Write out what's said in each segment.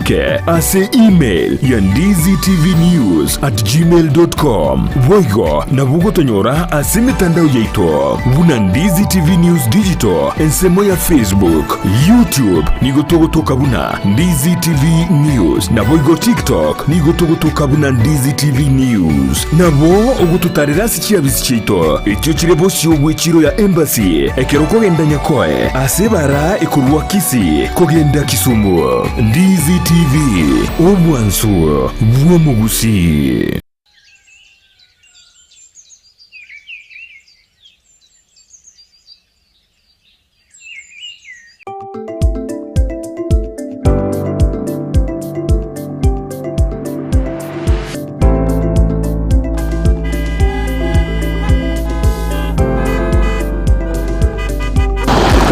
tuke ase email ya ndizitv@gmail.com. Voigo na bugotonyora ase mitandao yaito. Buna Ndizi TV News Digital ensemo ya Facebook, YouTube nigotogotoka buna Ndizi TV News. Na voigo TikTok nigotogotoka buna Ndizi TV News. Nabo ugututarira sikia bisichito. Etyo chirebo shiobwechiro ya embassy. Ekero kogenda Nyakoe asebara ikurwa Kisi kogenda Kisumu. Ndizi TV obwansu bwomugusi.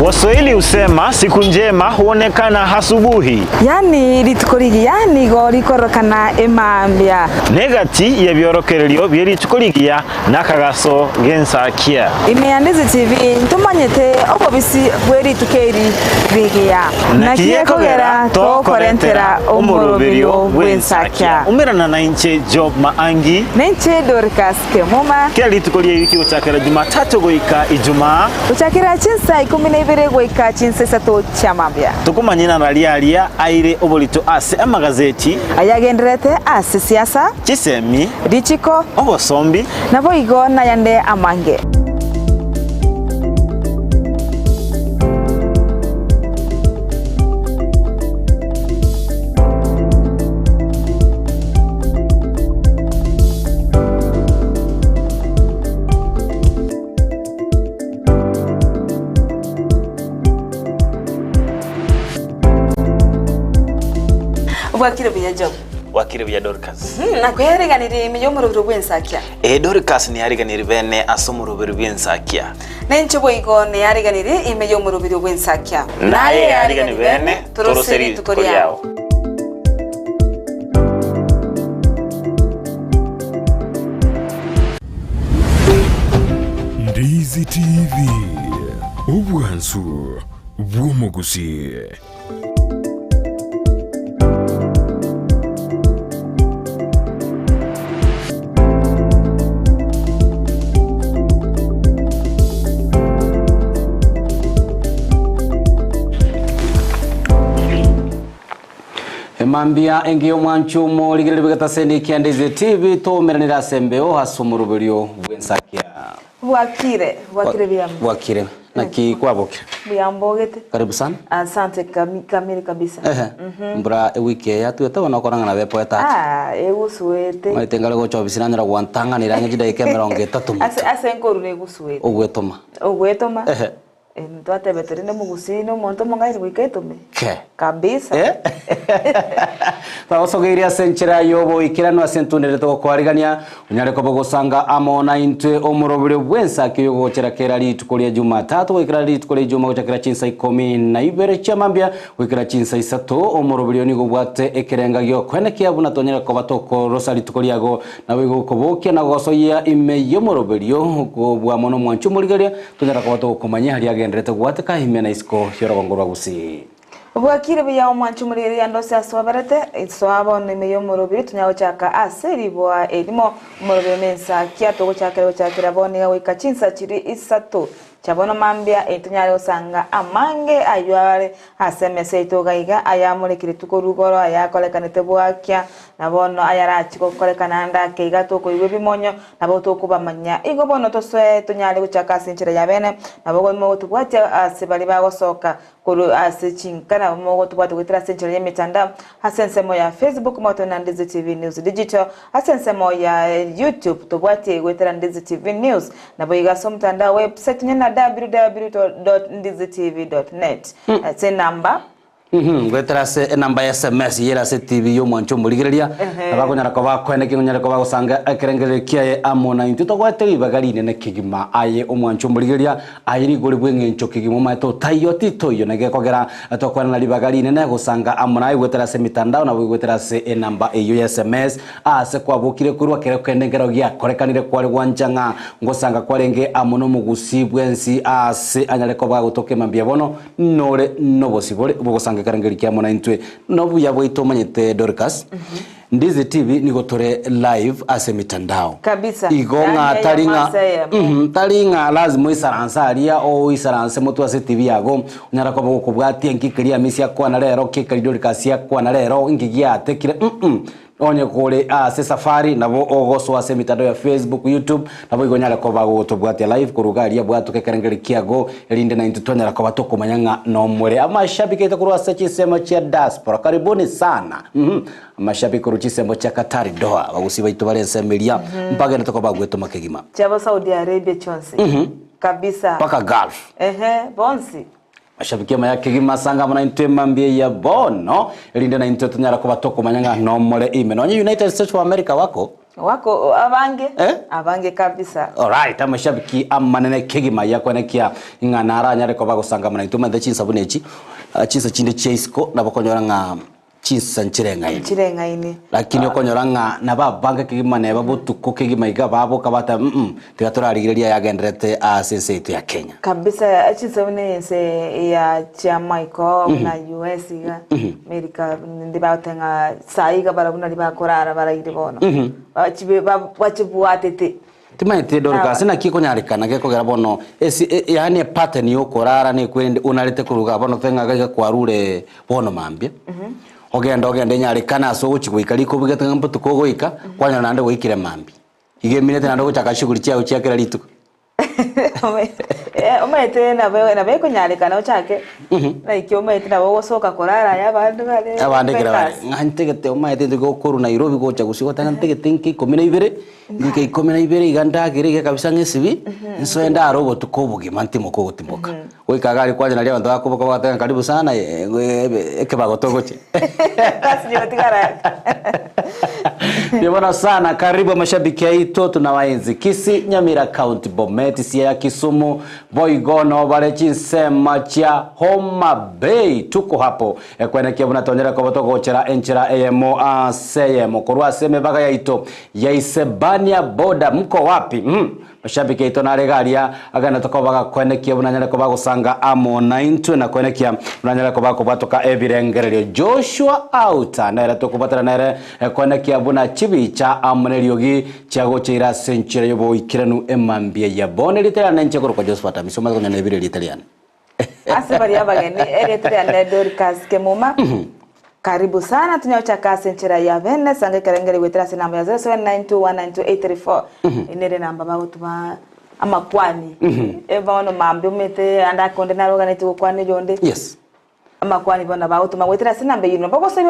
Waswahili husema siku njema huonekana asubuhi. Yani litukorigia nigo likorokana emambia. Negati ya byorokereryo byeritukorigia nakagaso gensakia. Imeandezi TV ntumanyete obobisi bweri tukeri bigia. Nakiye kogera to korentera omurubiryo bwensakia. Umirana na inche Job Maangi. Nenche Dorcas Kemoma. Kia litukoria wiki uchakira Jumatatu goika Ijumaa. Uchakira chinsa 12 goika chinsa sato chamambia. Tukumanyina nalia aire obolito ase amagazeti. Ayagenderete ase siasa. Chisemi. Dichiko. Obosombi. Nabo igo na yande amange. Wakire bya Job. Wakire bya Dorcas. Na kwereganire imiyomurubiro bwensakia. Dorcas ni yariganire bene asomurubiro bwensakia. Nenche boigo ne yariganire imiyomurubiro bwensakia. Naye yariganire bene toroseri tukoriao. Ndizi TV obwansu bwomugusi. Mambia engio mwanchumo ligirire bagataseni kia Ndizi TV to meranira sembeo hasumurubiryo bwensakia. Wakire biyambo. Wakire na kikwaboke. Biyambogete. Karibu sana. Asante kamili kabisa. Mbra wiki ya tu etawa nakoranga na bepo eta. Egusuete. Maitengale go chobisina ndira gwantanga ni rangi jida ikemeronge 3. Ase nkoru ne gusuete. Ogwetoma. Ogwetoma. Twate veterine mugusino monto mongairi gwikaitome. Kabisa. Taosogeria senchera yobo ikirano asentundere to kwarigania unyare ko bogosanga amona intwe omurobire bwensa kiyogo cherakera litukolia Jumatatu wikira litukolia Juma gochakira chinsa 12 chamambia wikira chinsa 3 omurobire nigo bwate ekerenga gyo kwene kiabu natonyera ko batoko rosa litukolia go na wigo kobokia na gosoya ime yomurobire ko bwa mono mwanchu murigeria tonyera ko batoko komanya hali agendrete gwate ka himena isko yorogongorwa gusi. Wakire bya omwanchumuriri yandose aswabarete iswabo nemeyo murubiri tunyawo chaka aseri bwa elimo murubiri mensa kia togo chakira bone yawe kachinsa chiri isato chabono mambia etunyale osanga amange ayware asemese itogaiga ayamurekire tukorugoro ayakolekanete bwakia nabono ayarachi kokolekana ndake igato koiwe bimonyo nabo tokubamanya igo bono toswe tunyale guchaka sinchira yabene nabo mo tubwacha asibali bagosoka kuru asichinkana mo tubwate gwitira sinchira yemitanda hasensemo ya Facebook moto na Ndizi TV News Digital hasensemo ya YouTube tubwate gwitira Ndizi TV News nabo igaso mtandao website nyena www.ndizitv.net. That's a number Gweterase namba ya SMS yera se TV yo mwancho muligereria abagonyara ko bakwene kinyara ko bagusanga akerengere kiaye amona intito gwateri bagarine ne kigima aye omwancho muligereria ayiri gori bwengencho kigimo mato tayo tito yo nage kogera atokwana na libagarine ne gusanga amona aye gweterase mitandao na gweterase namba eyo ya SMS ase kwa bukire kurwa kere kwendengero gya korekanire kwari gwanjanga ngosanga kwarenge amono mugusibwensi ase anyare ko bagutoke mambia bono nore no bosibore bugusanga gekarangeri kia mona intwe no buya bwito manyete Dorcas Ndizi TV niko tore live ase mitandao kabisa igonga taringa lazima isaransaria o isaranse mutu ase TV yago nyara ko kubwatia nkikiria misi akwa na rero kikari Dorcas yakwa na rero ngigia atekire onye kule ase safari nabo ogoso ase mitandao ya Facebook YouTube nabo igonyara ko bagutubwatia live kurugaria bwatu kekarengeri kiago elinde na intutonyara ko batoko manyanga no mwere amashabiki itakurwa sachi sema cha diaspora karibuni sana amashabiki ruchisembo cha Katari Doha bagusiba itubare semelia mpaka natoko bagweto makegima chabo Saudi Arabia chonse kabisa paka Gulf bonsi mashabiki yake gimasanga muna intwe mambie ya bono elinde na intwe tunyara ko batoko manyanga no mwere ime no United States of America wako abange kabisa alright amashabiki amanene kegima yakwenekia inganara nyare ko bagusanga muna intwe mande chinsa bunechi chinsa chinde cheisco nabakonyora nga chinsa nchirenga ini lakini okonyora nga nababanga kegima ne babutuko kegima iga babo kabata tigaturarigireria yagenderete asense itu ya Kenya kabisa chinsa bunense ya Jamaica na US iga America ndibatenga saiga barabuna libakorara barayiribono bachibuatete timaite Dorcas na kiko nyarikana geko gera bono yani pattern yo korara ne kwende unarete kuruga bono tenga gaga kwarure bono mambia ogenda nyarikana so guchigwikari ko bigata mbuto kogoika kwanya nande gwikire mambi igeminete nande guchaka shuguri cyao cyakera lituko omete na beko nyarikana ochake na ikyo omete na bogo soka korara ya bandu kira ngantegete omete ndigo koru Nairobi gocha gusigo tantegete nki 12 ngike 12 iganda gerege kabisa ngesibi nso enda arobo tukobuge mantimo ko gutimoka oikagari kwanya na lya bandu bakuboka batanga karibu sana eke bagotogoche kasi yotigara Niwana sana karibu mashabiki yetu tunawaenzi Kisi Nyamira County Bomet sia Kisumu Boigono Balechi Sema cha Homa Bay tuko hapo kwenye bunatonyera ko botoko chera enchera emo asemo kurwa seme baga yaito yaisebania boda mko wapi mashabiki yetu na regalia agana tokobaga kwenye bunanyera ko bagusanga amona into na kwenye bunanyera ko batoka ebirengerero Joshua Outa na tokubatra na kwenye buna chibicha amuneliogi chago chira senchira yobo ikiranu emambie ya bone literana nchekoro kwa Joshua tamisoma kwa nyane litaliana asibari abageni eritaliana Dorcas Kemuma karibu sana tunyochaka senchira ya vene sange karengere wetera sinamba ya 0792192834 inere namba bagutuma amakwani ebaono mambe umete anda konde na organize kwani jonde yes amakwani bona bagutuma wetera sinamba yino bako sebe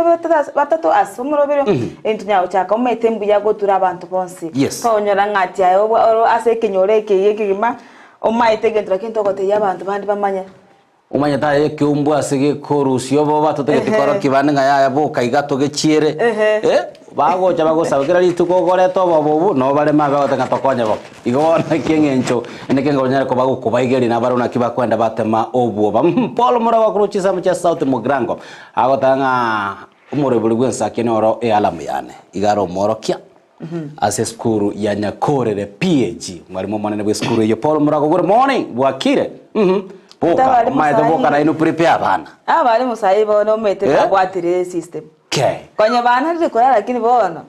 batatu asumurobero entunyawo chaka umete mbuya gotura abantu bonsi konyora ngati ayo ase kinyoreke yekigima omaite gendra kinto gote yabantu bandi bamanya umanya ta yeke umbu asige korusyo bo batote tikoro kibane nga ya bo kaigato gechiere bago chabago sabikira lituko gore to bobu no bale mabe otanga tokonya bo igona kengencho eneke ngonyara ko bago kubaigeri na baruna kiba kwenda batema obuoba Paul Murawa kuruchisa mcha South Mugrango agotanga umure bulugwensa kenoro alamu yane igaro morokia ase skuru ya Nyakorere PG mwalimu mwanene bwe skuru yo Paul Murago good morning bwakire boka maida boka na inu prepare bana abali musaibo no meteka bwatire system konya bana ndikora lakini bono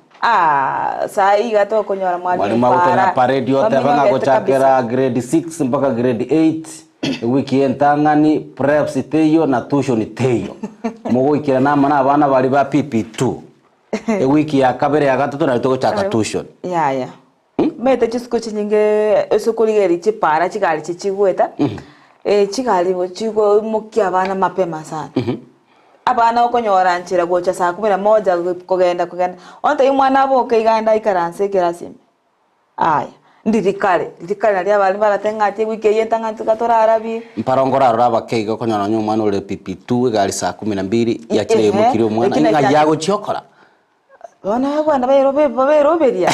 sai gato konyora mwalimu utena parade yote banga gochakera grade 6 mpaka grade 8 wiki entangani preps teyo na tuition teyo mugo ikira nama na bana bali ba PP2 wiki ya kabere ya gatatu na litoko chaka tuition ya mete chisiko chinyinge esokuligeri chipara chigali chichigweta chigali bo chigo mukia bana mapema sana abana okonyora nchira gocha saa 11 kugenda onta imwana abo kiganda ikaranse kirasim aya ndirikale nali abali baratenga ati wiki yentanga tukatora arabi mparongora raba keiga konyora nyumwana ule PP2 gali saa 12 yakire mukiri omwana nga yago chokora bona bwana bayeroberia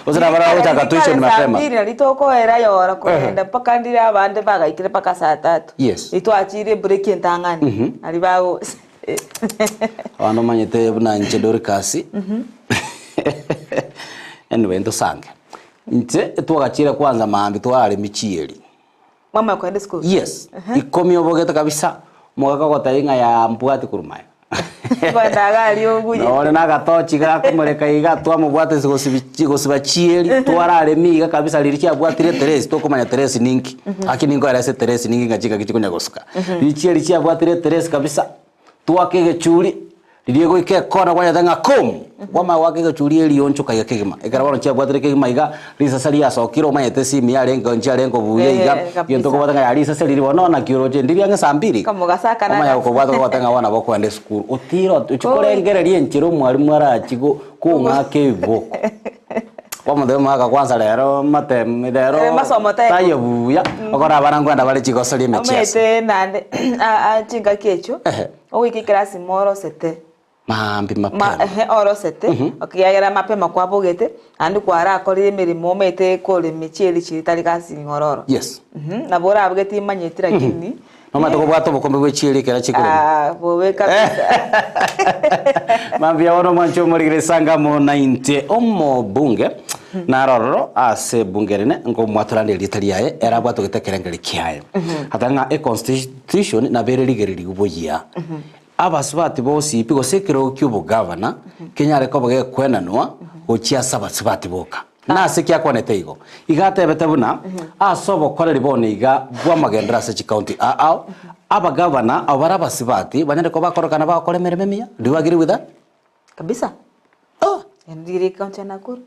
Ozara bara utaka tuition mapema. Ndiri litoko era yora kwenda paka ndiri abande bagaikire paka saa 3. Yes. Itwachire break entangani. Ali bago. Wano manyete buna nche Dorcas. Anyway ndo sange. Nche twagachira kwanza maambi twale michieri. Mama kwenda school. Yes. Ikomi obogeta kabisa. mwaka gotainga ya mbwati kurumaya bandagali oguye no na gatochi gakumureka iga twamubwate gosiba chieri twarare miga kabisa lirikia bwatire Teresi tokumanya Teresi ninki akini ngo yarase Teresi ninki ngachika gichikunya gosuka lichieri chia bwatire Teresi kabisa twakege churi liriego ike kona kwanya tanga kom wama wakege churi eli oncho kaya kegima ekarabano chia bwatire kegima iga risa sali asokiro manyete simi ya lengo ncha lengo buye iga yento ko batanga ya risa sali ribono na kiroje ndiri anga sambiri kamo gasaka na manya ko bwatanga batanga wana boko ande school otiro uchikorengererie nchiro mwalimu arachigo ko ngake iboko kwa muthe mwaka kwanza lero matemidero tayo buya okora barangwanda bali chigosori mechias amete nande a chinga kecho owiki klasi moro sete mambi mapema oro sete okiyagera mapema kwa bogete andi kwara akorire mirimo mete kole michieli chitari kasi ngororo yes na bora abgeti manyetira kini mama to bwato bokombe bwechieli kera chikuru bowe kabisa mambi yawono mancho morigire sanga mo 90 omo bunge na rororo ase bungerine ngo mwaturande litari yae era bwato gitekerengeri kiaye hatanga e constitution na bere ligeriri uboyia abasubati bosi ipigo sekero kyubo governor kenyare ko bage kwenanwa ochia sabasubati boka na sekia konete igo igate betabuna asobo koreri bone iga bwa magendra se county aba governor abara basubati banyere ko bakorokana bakore merememia do you agree with that kabisa ndiri county Nakuru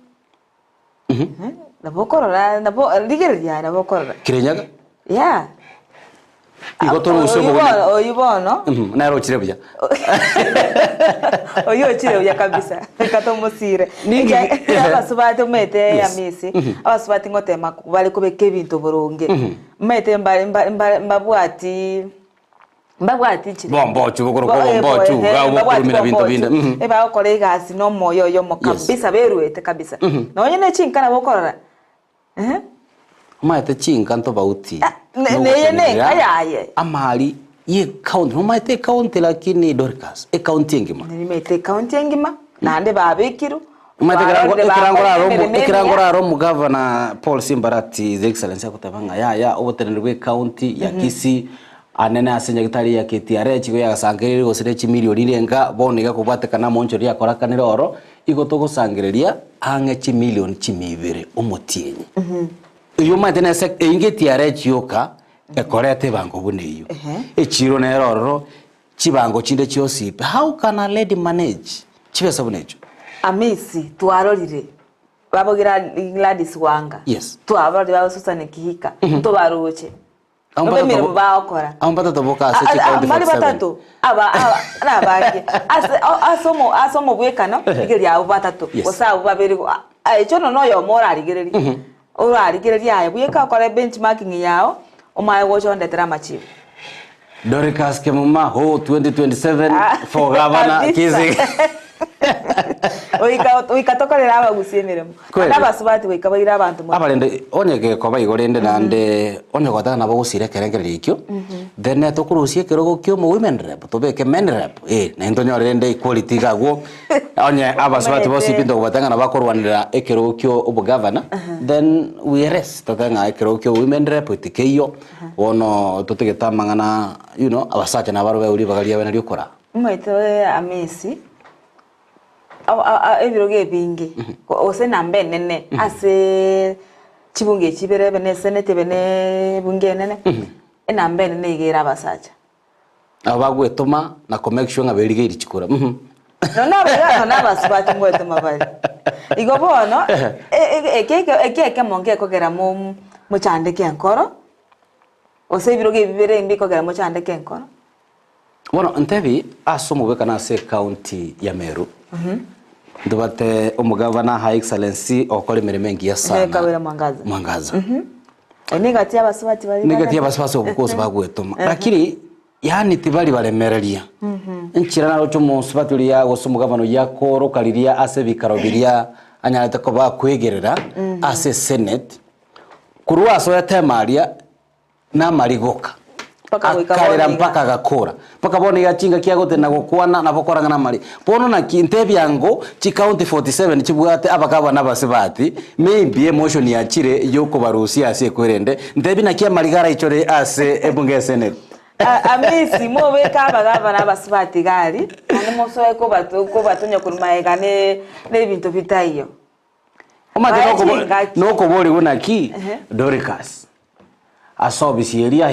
nabokorora nabo ligeria nabokorora kirenyaga yeah igotoro usobo oyibono na rochire buya oyochire buya kabisa katomusire ningi abasubati mete ya misi abasubati ngotema bali kubeka ebintu boronge mete mbabwati chire bombo chugukuru ko bombo chuga ukurumira bintu binde eba okore gasi no moyo yo mo kabisa beruete kabisa nonye ne chinkana bokorora maite chinkanto bauti ne ayaye amali ye county maite county lakini Dorcas e county ngima ni mete county ngima nande babekiru maite kirangora mu governor Paul Simbarati his excellency akutabanga ya obotenderwe county ya Kisii anene asenya gitari ya KTR chigo ya gasangiriri gosire chimilioni renga boniga kubwatekana moncho ria korakanira oro igotogo sangireria ange chimilioni chimibere omotienyi iyo matene sek ingetiare chioka ekorete bango buneyo echiro na eroro chibango chinde chiosipe how can a lady manage chibesa bunecho amisi twarorire babogira Gladys Wanga yes twabari babususane kihika tobaruche Nobe mirimo baokora. Ambata toboka ase chikaunti 47. Mali batatu. Na bage. Asomo bwekano igeri abo batatu. Osa babiri. Echono no yo mora aligereri. Ora aligereri aye bweka kore benchmarking yao. Omaye wocho ndetera machivu. Dorcas Kemuma ho 2027 for governor Kisii. Oika tokorera abagusie mirimo. Nabasubati wika baira abantu mo. Abalende onyege ko bayigorende nande onyogota nabo gusire kerengere ikyo. Then tokurusie kerogo kyo mu women rep tobeke men rep. Na ntonyorende equality gagwo. Onye abasubati bosi pindo batanga nabakorwanira ekerogo kyo obo governor. Then we rest tatanga ekerogo kyo women rep itikeyo. Ono totegeta mangana abasacha nabarobe uri bagalia bena lyokora. Mwete amisi. Ebiroge bingi ose nambe nene ase chibunge chibere bene senete bene bunge nene enambe nene igera basacha abagwetoma na connection aberige irichikura no basubati ngwetoma bali igobono ekeke monge kogera mu chande kenkoro ose ebiroge bibere imbi kogera mu chande kenkoro bueno ntebi asomo beka na se county ya Meru ndubate umugabana high excellency okole meremengi ya sana kawera mwangaza onegati abasubati bali negati abasubati obukozi bagwetoma lakini yani tibali balemereria nchira na rocho musubati uri ya gosumugabano ya koro kaliria ase bikaro biria anyalete ko bakwegerera ase senate kurwa so yatemaria na marigoka akarera mpaka gakora mpaka bone yachinga kiagote na gukwana na bokoranga na mari bono na kinte byango chi county 47 chibwate abagaba nabasibati maybe emotion yachire yoko barusi ase kwerende ntebi na kia marigara ichore ase ebunge senate Amisi mo weka abagabana abasubati gali ane mosoe ko batunya kurumaega ne bintu bitayo. Omate noko boli gunaki Dorcas. Asobisi eria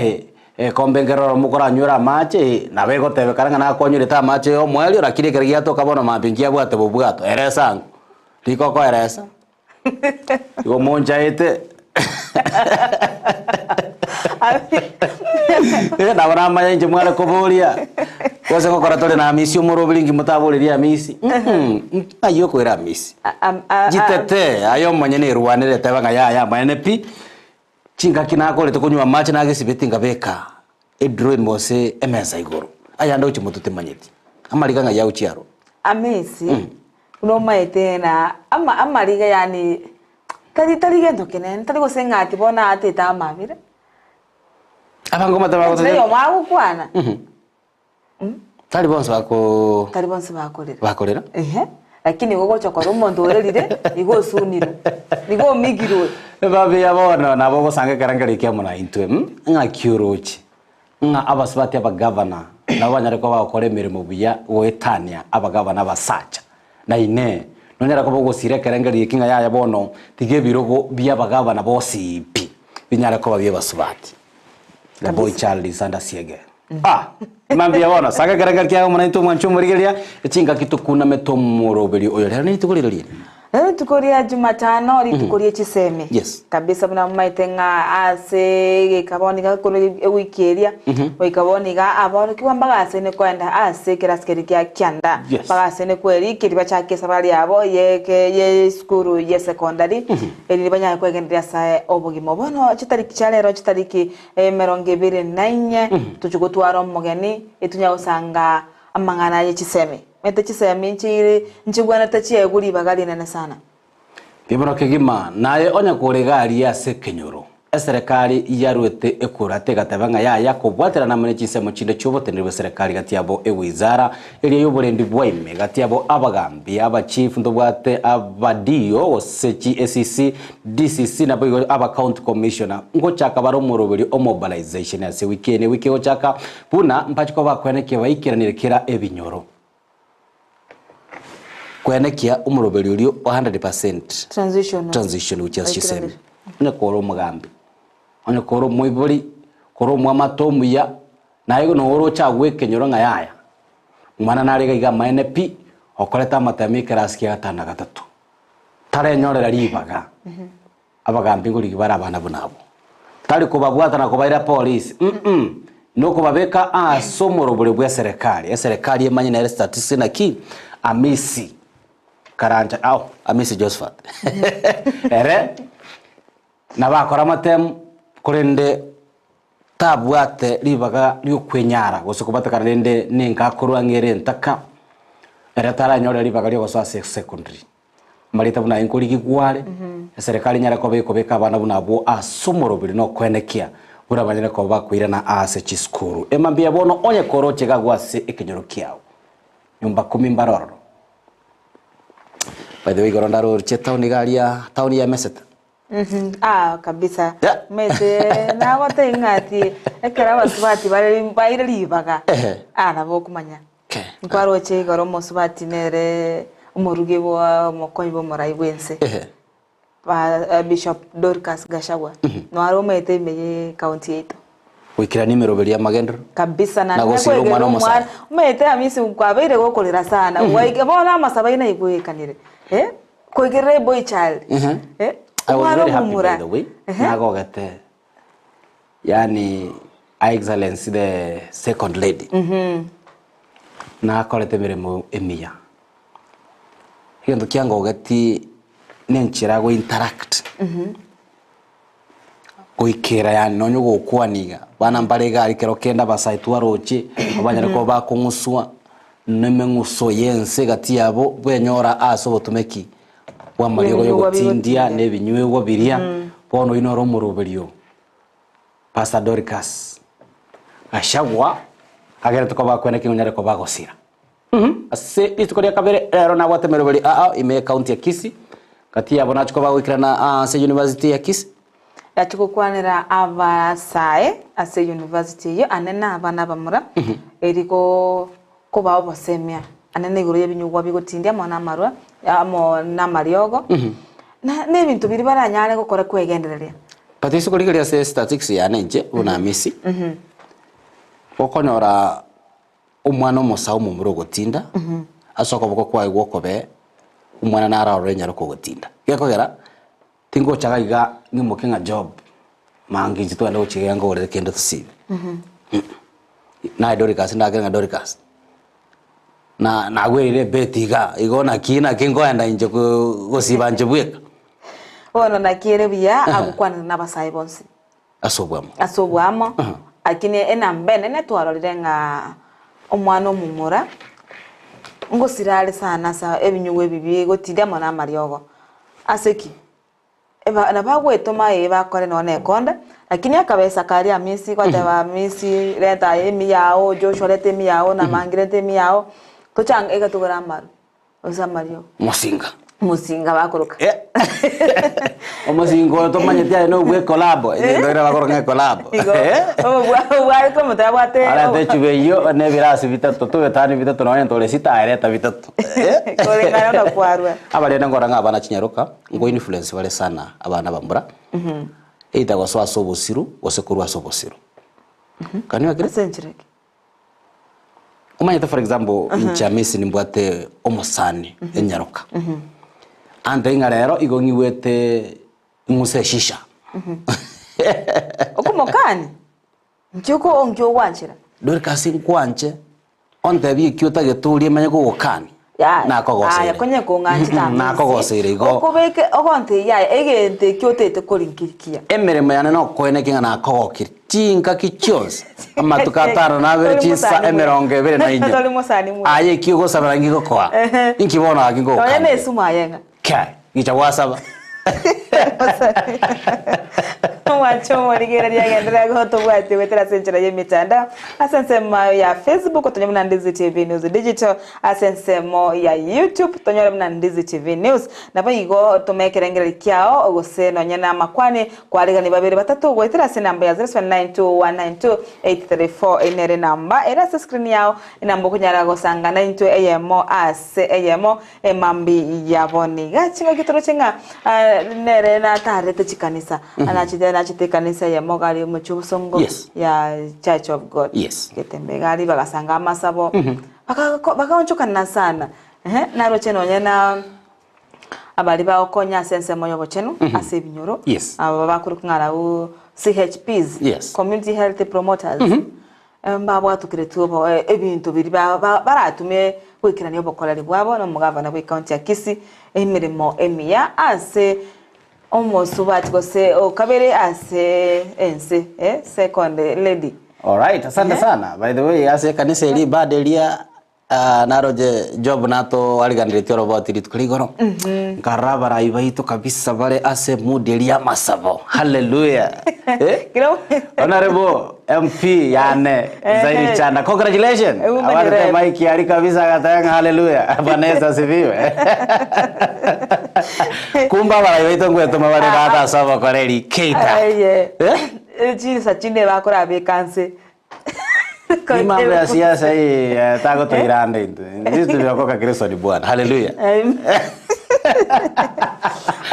kombengero mukora nyura mache na bego tebe karanga na konyure ta mache yo mweli rakire kergia to kabona mapingia bwate bubwato eresa liko ko eresa yo monja ete na wana manya nje mwala kobolia kose ngokora tole na misi umurobiringi mutaboleria misi ayo ko era misi jitete ayo manya ne ruwanire tebanga ya manya pi chinga kinako leto kunywa mache nage sibitinga beka edroid mose emesa igoro aya ndo chimutute manyeti amaliga nga ya uchiaro amesi uno maitena amaliga yani tali gento kenen tali gosenga ati bona ati ta mavire abango matabago tali yo magu kwana tali bonso bakolera lakini gogo chokora umuntu orerire igo suniro igo migiro babe yabona nabo bosange karangari kya muna intwe nga kyurochi nga abasubati abagavana nabanyare ko bakore mirimo buya wetania abagavana basacha na ine nonyara ko bogosire karangari kinga ya bono tige birogo bya abagavana bosipi binyara ko babye basubati la boy Charles anda siege mambia bona saka karangari kya muna into mwancho murigelia chinga kitukuna metomoro beli oyo lero ni tukolirira tukoria Jumatano litukoria chiseme yes kabisa buna maitenga ase kabonika kono wikeria wikabonika aboro kiwambaga ase ne kwenda ase kiraskeri kya kyanda baga ase ne kweri kiriba chake sabali yabo ye skuru ye secondary eri banya kwegendera sa obugimo bono chitariki chalero chitariki 29 tuchugotwara mugeni etunya usanga amangana ye chiseme mete chiseme nchigwana tachiye guri bagali nene sana Kiboro kigima naye onya kuregari ya sekenyoro serikali yarwete ekurate gatabanga ya kubwatira na mane chisemo chinde cyobotenirwe serikali gatiabo ewizara eri yoborendi bwaime gatiabo abagambi aba chief ndobwate abadio osechi SEC DCC na boyo aba county commissioner ngo chaka baro moroberi o mobilization ya se wiki ochaka puna mpachiko bakweneke bayikiranire kira ebinyoro kwenekia umuroberi uri 100% transition which is chiseme ne koro mugambi one koro muiburi koro mwamatomu ya na yego no oro cha wekenyoro nga yaya umana narega iga maene pi okoreta matami keraski gatana gatatu tare nyorera libaga abagambi nguri gibara abana bunabo tari ko babwata na ko baira police no ko babeka asomorobere bwa serikali emanye na statistics na ki amisi karanja amisi Josephat ere nabakora matem kurende tabwate libaga lyo kwenyara gosokobata karende ninka korwa ngere ntaka ere tara nyore libaga lyo gosa secondary marita buna inkuri gigware serikali nyara ko beka abana bunabo asomorobiri no kwenekia bura banyere ko bakwira na ase chiskuru emambia bono onye koroche gagwase ekenyoro kiao nyumba 10 mbaroro. By the way, gorondaro chetauni galia tauni ya meseta. Kabisa. Mese na wata ingati ekera basubati bare libaga. Nabo kumanya. Nkwaro che goro mosubati nere umuruge wa mokoibo morai wense. Bishop Dorcas Gashagwa. No aromete meye county yetu. Wikira nimero belia magendro kabisa na ngosiro mwana mwana umete amisi kwabere gokorera sana waige bona masabaina igwekanire kwegere boy child I was very happy by the way nagogete yani excellence the second lady na kolete miremo emia hindo kyangogeti nenchira go interact kuikira yani nonyo gokwaniga bana mbarega ikero kenda basaitwa roche abanyara ko bakunguswa nemenguso yense gati yabo bwenyora aso botumeki wa marigo yo gotindia nebinywewo biria bono inoro muruberio Pastor Dorcas ashagwa agere to ko bakweneke unyare ko bagosira ase itukoria kabere ero na watemeroberi ime county ya Kisii gati yabo nachiko bagwikira na ase university ya Kisii yachukukwanira abasae ase university yo anena abana bamura eriko kuba obosemia anene iguru yebinyugwa bigotindia mona marwa amo na mariogo na nebintu biri baranyare gukora kwegendereria patisi kurigeria se statistics ya nenje una misi okonyora umwana omusao mumuro gotinda asoko boko kwa igwokobe umwana nara orenya roko gotinda gekogera tingo chagaiga ngimukinga job mangi jitu ando chigenga ore kendo tusibe na Dorcas ndagenga Dorcas na gwirire betiga igona kina kingoenda inje gosiba nje bweka ono nakire biya agukwana n'abasaye bonse asobwamo akine enambene netwarorire nga omwana omumura ngosirale sana sa ebinyuwe bibi gotinda mona mariogo aseki eba nabagwetoma bakore none konda lakini akabesa kari amisi kwa taba misi reta emi yao Joshua reta emi yao na mangirete emi yao tochanga egatugara maru oza mario musinga bakoroka omusingo tomanyete no bwe collab ndira bakoroka collab bwa ko mutabate ala te chubeyo ne birasi bitatu to betani bitatu no ntole sita ereta bitatu kole ngara na kwarwa abale ngoranga abana kinyaruka ngo influence bale sana abana bambura eita go swa sobusiru osekurwa sobusiru kani wakire senchireke umanyete for example inchamisi nimbwate omosani enyaruka ante ingarero igongiwete muse shisha okumokani njuko ongjo wanchira Dorcas nkwanche onte bi kyota geturi manye ko okani na kogose ya konye ko ngachita na kogose igo okobeke ogonte ya egente kyote te kolinkirikia emeremo yana no koene kinga na kogokiri tinka kichos amatukatara na bere chisa emeronge bere na inyo aye kigo sabara ngiko kwa inkibona akingo kwa yana esuma yenga kai gicha wasaba Mwacho ligera gendera goto bwate wetera senchera yemitanda asensema ya Facebook tonyora mna Ndizi TV News Digital asensemo ya YouTube tonyora mna Ndizi TV News nabayigo tomekerengera kyao ogose nonyana makwane kwaliga ni babiri batatu gwetera se namba ya 0792192834 enere namba era se screen yao inambo kunyara gosanga 92 AM AM emambi yaboni gachinga kitoro chenga nere na tarete chikanisa anachite kanisa ya mogali muchubusongo ya Church of God ketembe gali bagasanga amasabo bakaonchukana sana naro cheno nyena abali baokonya sense moyo bocheno asebinyoro aba bakurukungara u CHPs community health promoters mbabo atukiretubo ebintu biri baratume kwikirani obokolari bwabo no mugavana bwe county ya Kisii emirimo emiya ase almost what go say kabere ase ense second lady. All right, asante sana. By the way, ase kanisa ili badelia naroje job nato waligandiretio roboti litukuligoro nkaraba raibaito kabisa bale ase mudelia masabo. Hallelujah. Honorable MP yane zaidi chana. Congratulations. Awarte maiki ali kabisa katanga hallelujah. Vanessa siviwe. Kumba raibaito ngweto mabale data sabo koreli keita. Chisa chinde bakora bekanse. Ni mambo ya siasa hii tako tuirande ndio. Sisi tuliokoka Kristo ni Bwana. Hallelujah.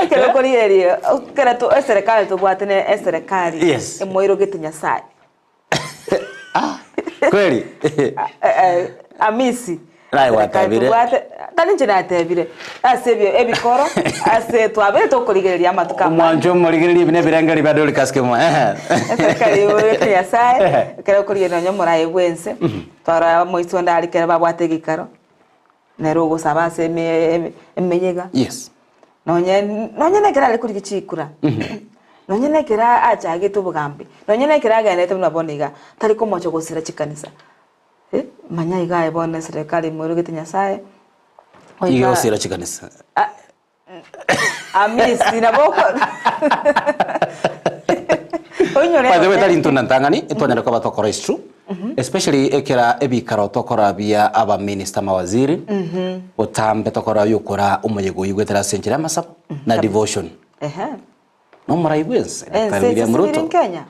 Akero korieri okera to serikali to bwatene serikali emoiro getinya sai. Kweli? Amisi. Rai watabire. Tani njina tebire. Asebyo ebikoro ase twabe to korigeria matuka. Mwanjo morigeria bine birangari badoli kaske mo. Serikali ya sai kero korieri nyo moraye bwense. Twara moiso ndali kera babwate gikaro. Nerogo sabase emenyega. Yes. Nonye nekera kuri gichikura. Nonye nekera achage tubugambi. Nonye nekera ganete munaboniga tari ko mocho gosira chikanisa. Manya igaye bone serikali mwero gitinya sae. Iyo sira chikanisa. Amisi na boko. By the way, tali ntunantangani itwanyara ko batokora is true. Especially ekera ebikaro tokora bia aba minister mawaziri. Otambe tokora yukora umuyego yigwetera senchira masabo na devotion. no maraiwense Daktari William Ruto Kenya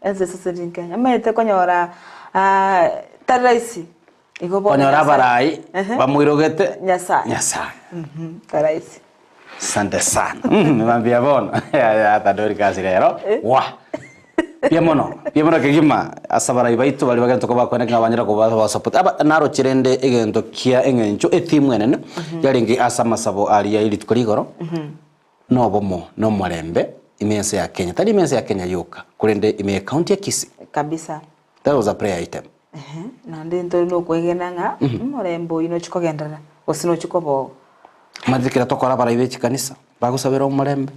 ense sisi Kenya mete konyora taraisi konyora barai bamwirogete Nyasaye taraisi sante sana nimambia bona ya tadori kazi rero wa Piemono kegima asabara baitu bali bagento ko bakone ngabanyira ko ba support aba naro chirende egento kia engencho etimwene no yaringi asama sabo ali ya ili tukorigoro no bomo no morembe imense ya Kenya tali imense ya Kenya yoka kurende ime county ya Kisii kabisa that was a prayer item na ndento no kwegenanga morembo ino chikogendera osino chikobo madikira tokora bara ibechi kanisa bagusabira morembe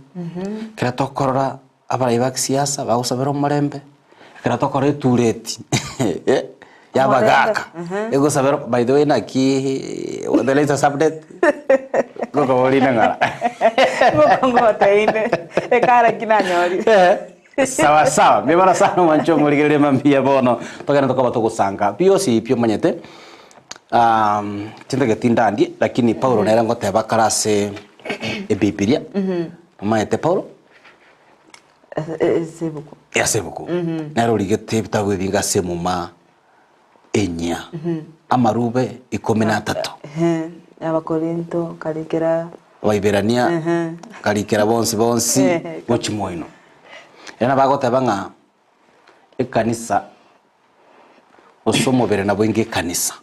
kira tokorora abarayiba siasa bagusabira omurembe kira tokore tureti yabagaka ego sabera by the way na ki the latest update gogo bolina ngara gogo taine e kara kinanyori sawa mebara sana mancho muligere mambia bono pagana tokoba togusanga pio si pio manyete tinda getindandi lakini Paulo nera ngoteba karase e Biblia mayete Paulo Sebuku. Nero ligete bitawe binga semuma enya. Amarube 13. Abakorinto kalikera Waiberania kalikera bonsi gochimoino. Yana bagotebanga ekanisa osomo bere nabo inge kanisa.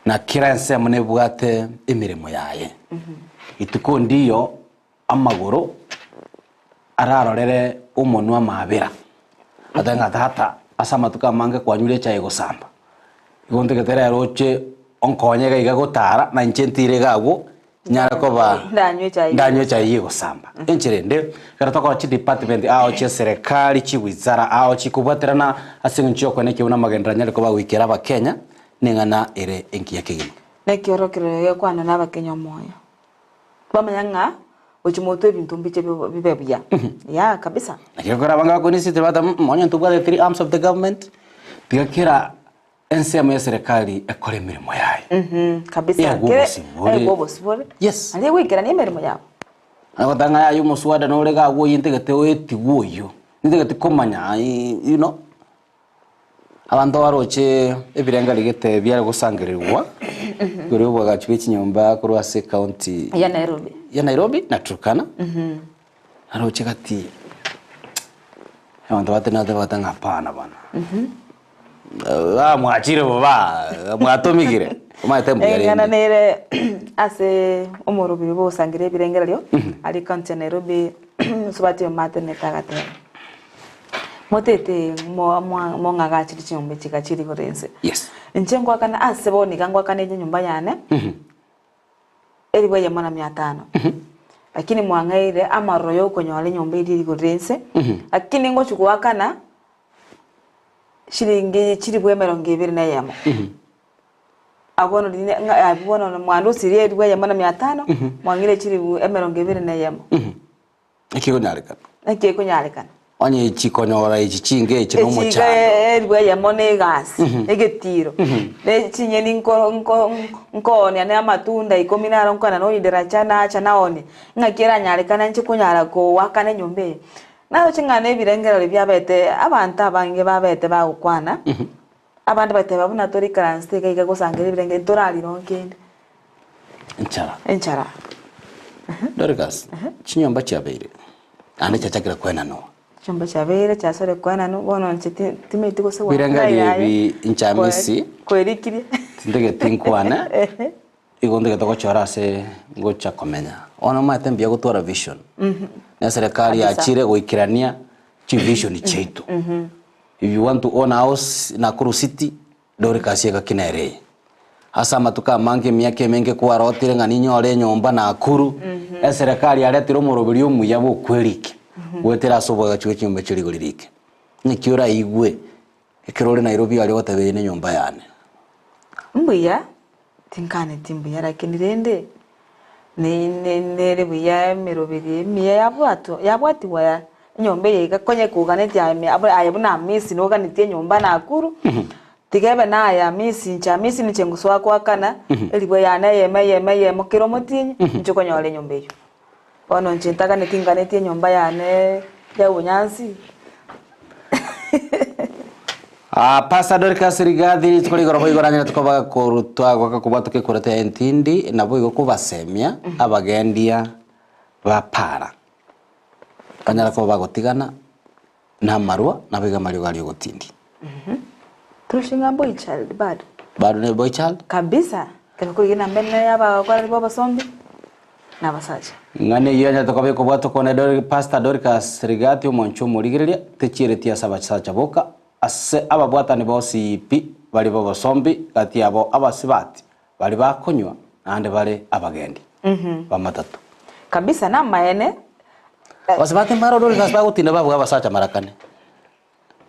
Na kiranse amune bwate emirimo yaye. Ituko ndiyo amagoro ararorere umuntu amabera atanga tata asama tukamange kwanyure cyaye gusamba igonde getera roche onkonyega igagotara na incentire gawo nyara ko ba ndanywe cyaye gusamba encherende karatoko chi department ao chi serikali chi wizara ao chi kubaterana asingincho kweneke una magendera nyari ko ba wikera ba Kenya ningana ere enki yakigima nekiorokero yakwana naba Kenya moyo bamanyanga Ochimoto ebintu mbiche bibebya. Ya kabisa. Nakikora banga ko nisite bata monyo ntugwa the three arms of the government. Bigakira NCM ya serikali ekore mirimo yayo. Kabisa. Bobo sibore. Yes. Ali wikira ni mirimo yabo. Abadanga ya yumo swada no lega wo yintegete weti woyo. Ntegete komanya you know. Abantu baroche ebirenga ligete byara gusangirirwa. Kuri ubu gachibe kinyomba kuri ase county ya Nairobi na Turkana aroche kati abantu batena batanga pana bana mwachire baba mwatomigire umayete ngana nere ase omorobiri bo sangire birengera lyo ali county ya Nairobi subati matene tagate motete mo ngagachi chinyombe chikachiri korense yes Nchengo kana aseboni kangwa kana nyumba yane eliwe ya mwana 500 lakini mwangaire amaroyo konyole nyumba iri gorense lakini ngo chukwakana shilingi chiri bwemero ngebiri na yamo abono mwandu siri eliwe ya mwana 500 mwangire chiri emero ngebiri na yamo ekikunyalekana onye chikonyora ichinge ichino mochano eliwe ya mone gas egetiro ne chinyeni nkone ane amatunda 10 nkana no indera chana one ngakira nyalekana nchikunyala ko wakane nyombe nayo chingane ebirengero byabete abantu abange babete bagukwana abantu bate babuna tori karanste kaiga gusangire ebirengero torali ronkende enchara Dorcas chinyomba cyabeire ane chachakira kwena no chomba chabere chasore kwana no bono nchiti timeti ko sewa biranga yebi inchamisi kwerikiri ndege tinkwana igonde gatoko chorase ngocha komenya ona matembia gutora vision na serikali achire goikirania chi vision chetu if you want to own house na Nakuru City Dorcas yeka kinere hasa matuka mange miake menge kwa rotire ngani nyore nyomba na Nakuru serikali aretiro morobiri omuya bo kweriki wetera soboga chwe chimbe chiri golirike nikiora igwe ekirore Nairobi ali watabene nyomba yane mbuya tinkane timbuya lakini rende ne buya merobiri miya yabwati waya nyombe yega konye kuganeti ayabuna misi no ganeti nyomba na Nakuru tigebe na ya misi ni chenguswa kwa kana elibwe yana yema mokiro motinyi nchoko nyole nyombe yo bono nchintaka nitinganetie nyumba yane ya Bunyansi. Pastor Dorcas Rigathi tukuri gorobo igoranya tukoba kurutwa gwaka kuba tukikurete entindi nabo igo kubasemia abagendia bapara kanyara ko bagotigana na marwa nabiga mari gali gotindi Turushinga boy child bad ne boy child kabisa kero gina mbene aba kwa baba sombi na basacha ngane yanya tukobe kuba tukone Pastor Dorcas Rigathi umoncho murigireria techire tia sabacha boka ase ababwatani bosi pi bali babo sombi gati abo abasibati bali bakonywa ande bali abagendi bamatatu kabisa na maene basibati maro dole kasba gutinda babu abasacha marakane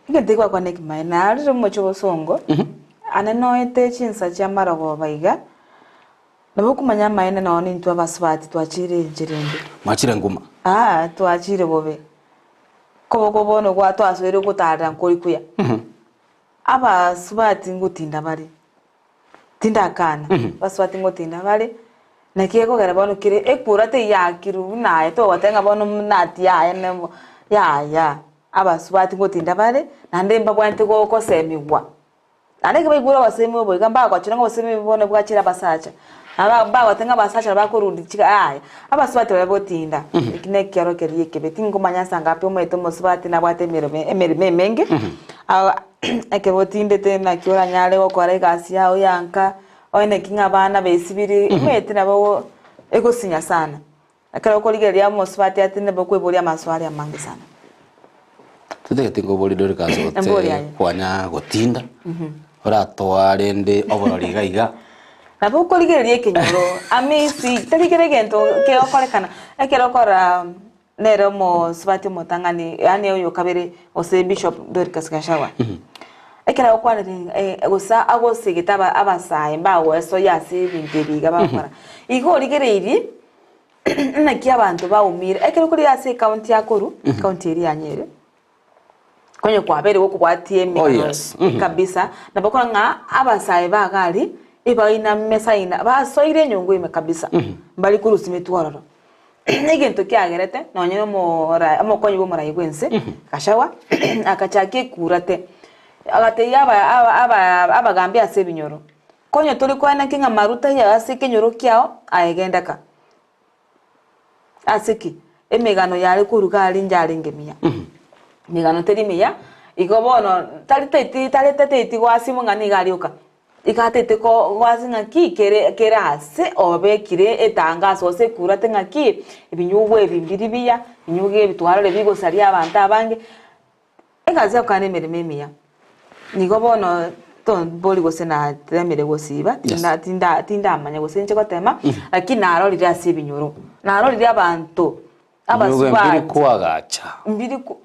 igende kwa connect maene ari mucho bosongo ane noete chinsa cha marago baiga nabo kumanya maene none ntu abasibati twachire njirende machire nguma twachire bobe kobo bono kwa twaswere gutara nkori kuya abasibati ngutinda bari tinda kana basibati ngutinda bari nakiyeko gara bono kire ekurate yakiru naye to watenga bono nati ya ene ya abasibati ngutinda bari nande mbabwante ko semigwa ane ke bagura basemi obo igamba kwa chira ngo basemi bone bwakira basacha aba watenga basacha bakurundi chika abasibati babotinda ikine kyaro keriye kebeti ngomanya sanga pe umweto musibati na bwate emere menge ake botinde tena kyora nyale wo kware gasi yao yanka oine kinga bana besibiri umwete nabo ego sinya sana akara ko ligeria musibati atinde bokweboria maswali amangi sana tude tingo boli dore kazo kwanya gotinda ora toarende oborori gaiga nabo ko ligeria kenyoro amisi tarigere gento ke okorekana ekero kora nero mo sibati motangani yani uyo kabere ose Bishop Dorcas Gashawa ekera okwanire gusa agosigitaba abasaye mbawe so yasi bintebiga bakora igo ligereiri naki abantu baumire ekero kuri yasi county yakoru county eri anyere konye kwabere wo kubwatie kabisa nabakora nga abasaye bagali ibaina mesaina basoire nyungu ime kabisa mbali kurusime twaroro negento kyagerete nonyene amokonyi bo murayi gwense Gashawa akachake kurate agate yaba abagambi ase binyoro konyo tuli kwana kinga maruta ya ase kinyoro kyao ayegendaka asiki emegano yale kuruga ali njale ngemia megano terimiya igobono talitete gwasimu ngani galioka ikatete ko gwasinga ki kere ase obekire etangazo se kurate ngaki ibinyugwe ebimbiri biya inyuge bitwarale bigo sari abantu abange engaze akane merememiya nigo bono ton boli gose na temere gosiba tinda amanya gose nche gotema lakini narorira ase binyuru narorira abantu abasuba mbiri kuagacha mbiri ku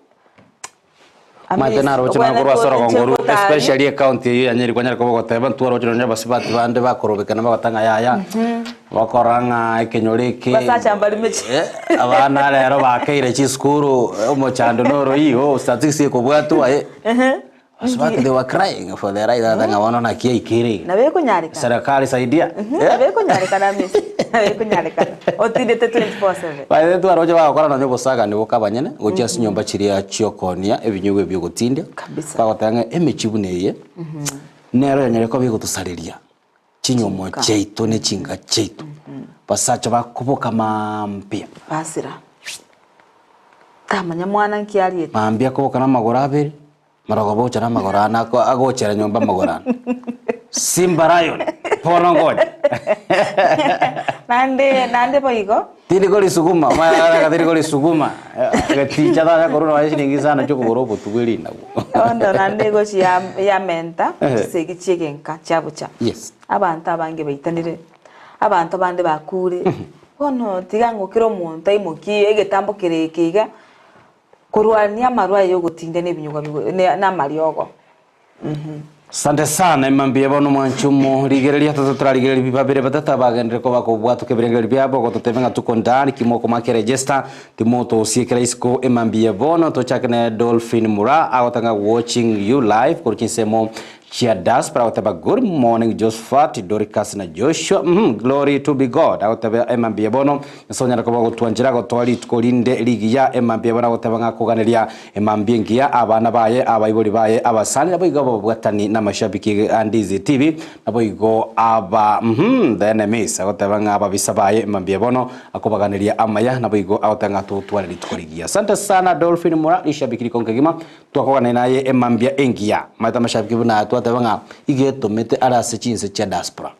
Matena rochana korwa soro ngoro especially account ya nyeri kwanya ko goteba ntuaro rochana basibati bande bakorobekana bagatanga yaya bakoranga ikenyoreke basacha mbali mechi abana rero bakeire chi skuru omochando noro iyo statistics ko bwatu basibati they were crying for their right that ngawono na kia ikiri na beko nyarika serikali saidia na beko nyarika na misi na beko nyarika otinde 24/7 bae tu aroje bakora no nyobosaga ni bokabanyene gocha sinyomba chiria chiokonia ebinyugwe byo gutindia bagotanga emechibuneye nero nyereko byo gutusariria chinyomo cheito ne chinga cheito basacha bakuboka mampia basira tamanya mwana nkiari etu maambia kuboka na magora abiri marogo bocha na magora na agochera nyomba magora Simba Lion porongoja nande boigo tiri goli suguma mara tiri goli suguma gaticha da korona wa shiningi sana cyo kugorobo tugwiri nabo onda nande go ya menta segi chigenka cyabucha yes abantu abange baitanire abantu bande bakure bono tigango kiro muntu imuki egetambo kirekiga kurwania marwa yo gutinde nebinyuga na mariogo Sante sana imambie bono mwanchumo ligereria turaligereria bibabere batata bagendere ko bakobwatu keberengeri byabo ko tutebenga tukondani kimoko make register timoto usiekera isko imambie bono to chakene Dolphin Mura awatanga watching you live ko kinsemo chia diaspora agoteba good morning Josephat Doricas na Joshua glory to be God agoteba emambia bono nsonyara ko bagotwanjira gotwari tkolinde ligi ya emambia bono agoteba ngakuganiria emambia ngia abana baye abayibori baye abasani nabo igabo bwatani na mashabiki Ndizi TV nabo igo aba the enemies agoteba ngaba bisabaye emambia bono akobaganiria amaya nabo igo agotanga tutwari tkoligia. Asante sana Dolphin Mura ishabiki konkegima twakogana naye emambia engia mata mashabiki buna twatebanga igetomete arase chinse cha diaspora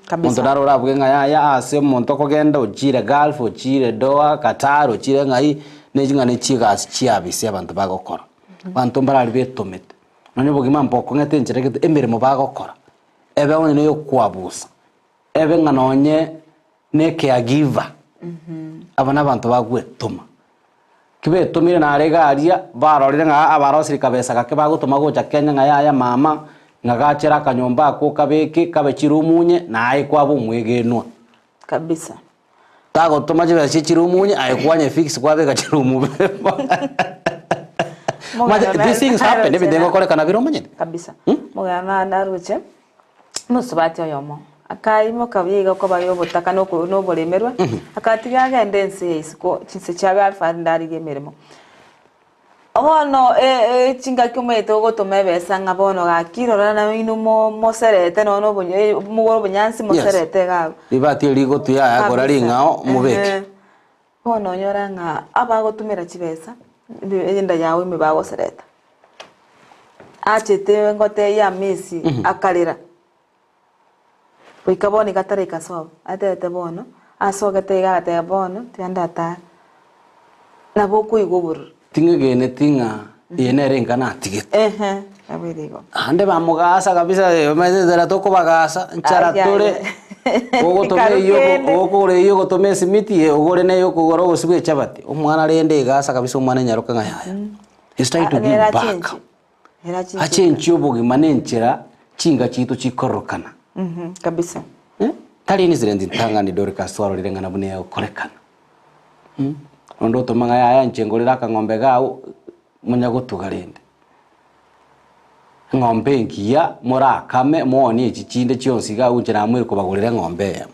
kabisa muntu daro rabwe ngaya ase muntu kogenda uchire Gulf uchire Doha Qatar uchire ngai nejinga ne chigas chiabise abantu bagokora bantu mbarali betomete none bogima mpoko ngete nchereke emirimo bagokora ebe one yo kwabusa ebe nganonye ne caregiver abana abantu bagwe toma kibe tumire na regaria barorire nga abarosiri kabesa kake bagutuma gocha Kenya nga ya mama ngagachera kanyomba ko kabeke kabechirumunye na ai kwabo mwegenwa kabisa tago tuma jibe chirumunye ai kwanye fix kwabe gachirumu these things happen every day ngokore kana biro manye kabisa mugana naruche musubati oyomo akaimo kabiga ko bayo botaka no bolemerwa akatiga gendense isiko chinse chaga fandari gemeremo ono chinga kumeto gotome besa ngabono gakirora na inu moserete no bonye mugoro bonyansi moserete ga libati ligo tuya agora ringao mubeke ono nyoranga abagotumira chibesa enda yawe mibago sereta achete ngote ya Messi akalira ikaboni katare kaso atete bono asogete gate bono tiandata na boku igobur tingegene tinga yenere ngana tigete abirigo ande bamugasa kabisa mazera toko bagasa nchara tore ogo tome yo ogore yo gotome simiti ogore ne yo kugoro gosibwe chabati umwana rende gasa kabisa umwana nyaruka ngaya it's trying to give back achenchi obogi manenchera chinga chitu chikorokana kabisa tali ni zire ndintanga ni Doricas twarorire ngana bune ya korekana ondo to manga ya nchengorera ka ngombe gao munya gutugarende ngombe ngiya murakame moni ichinde cyonsi ga unjira amwe ko bagurira ngombe ya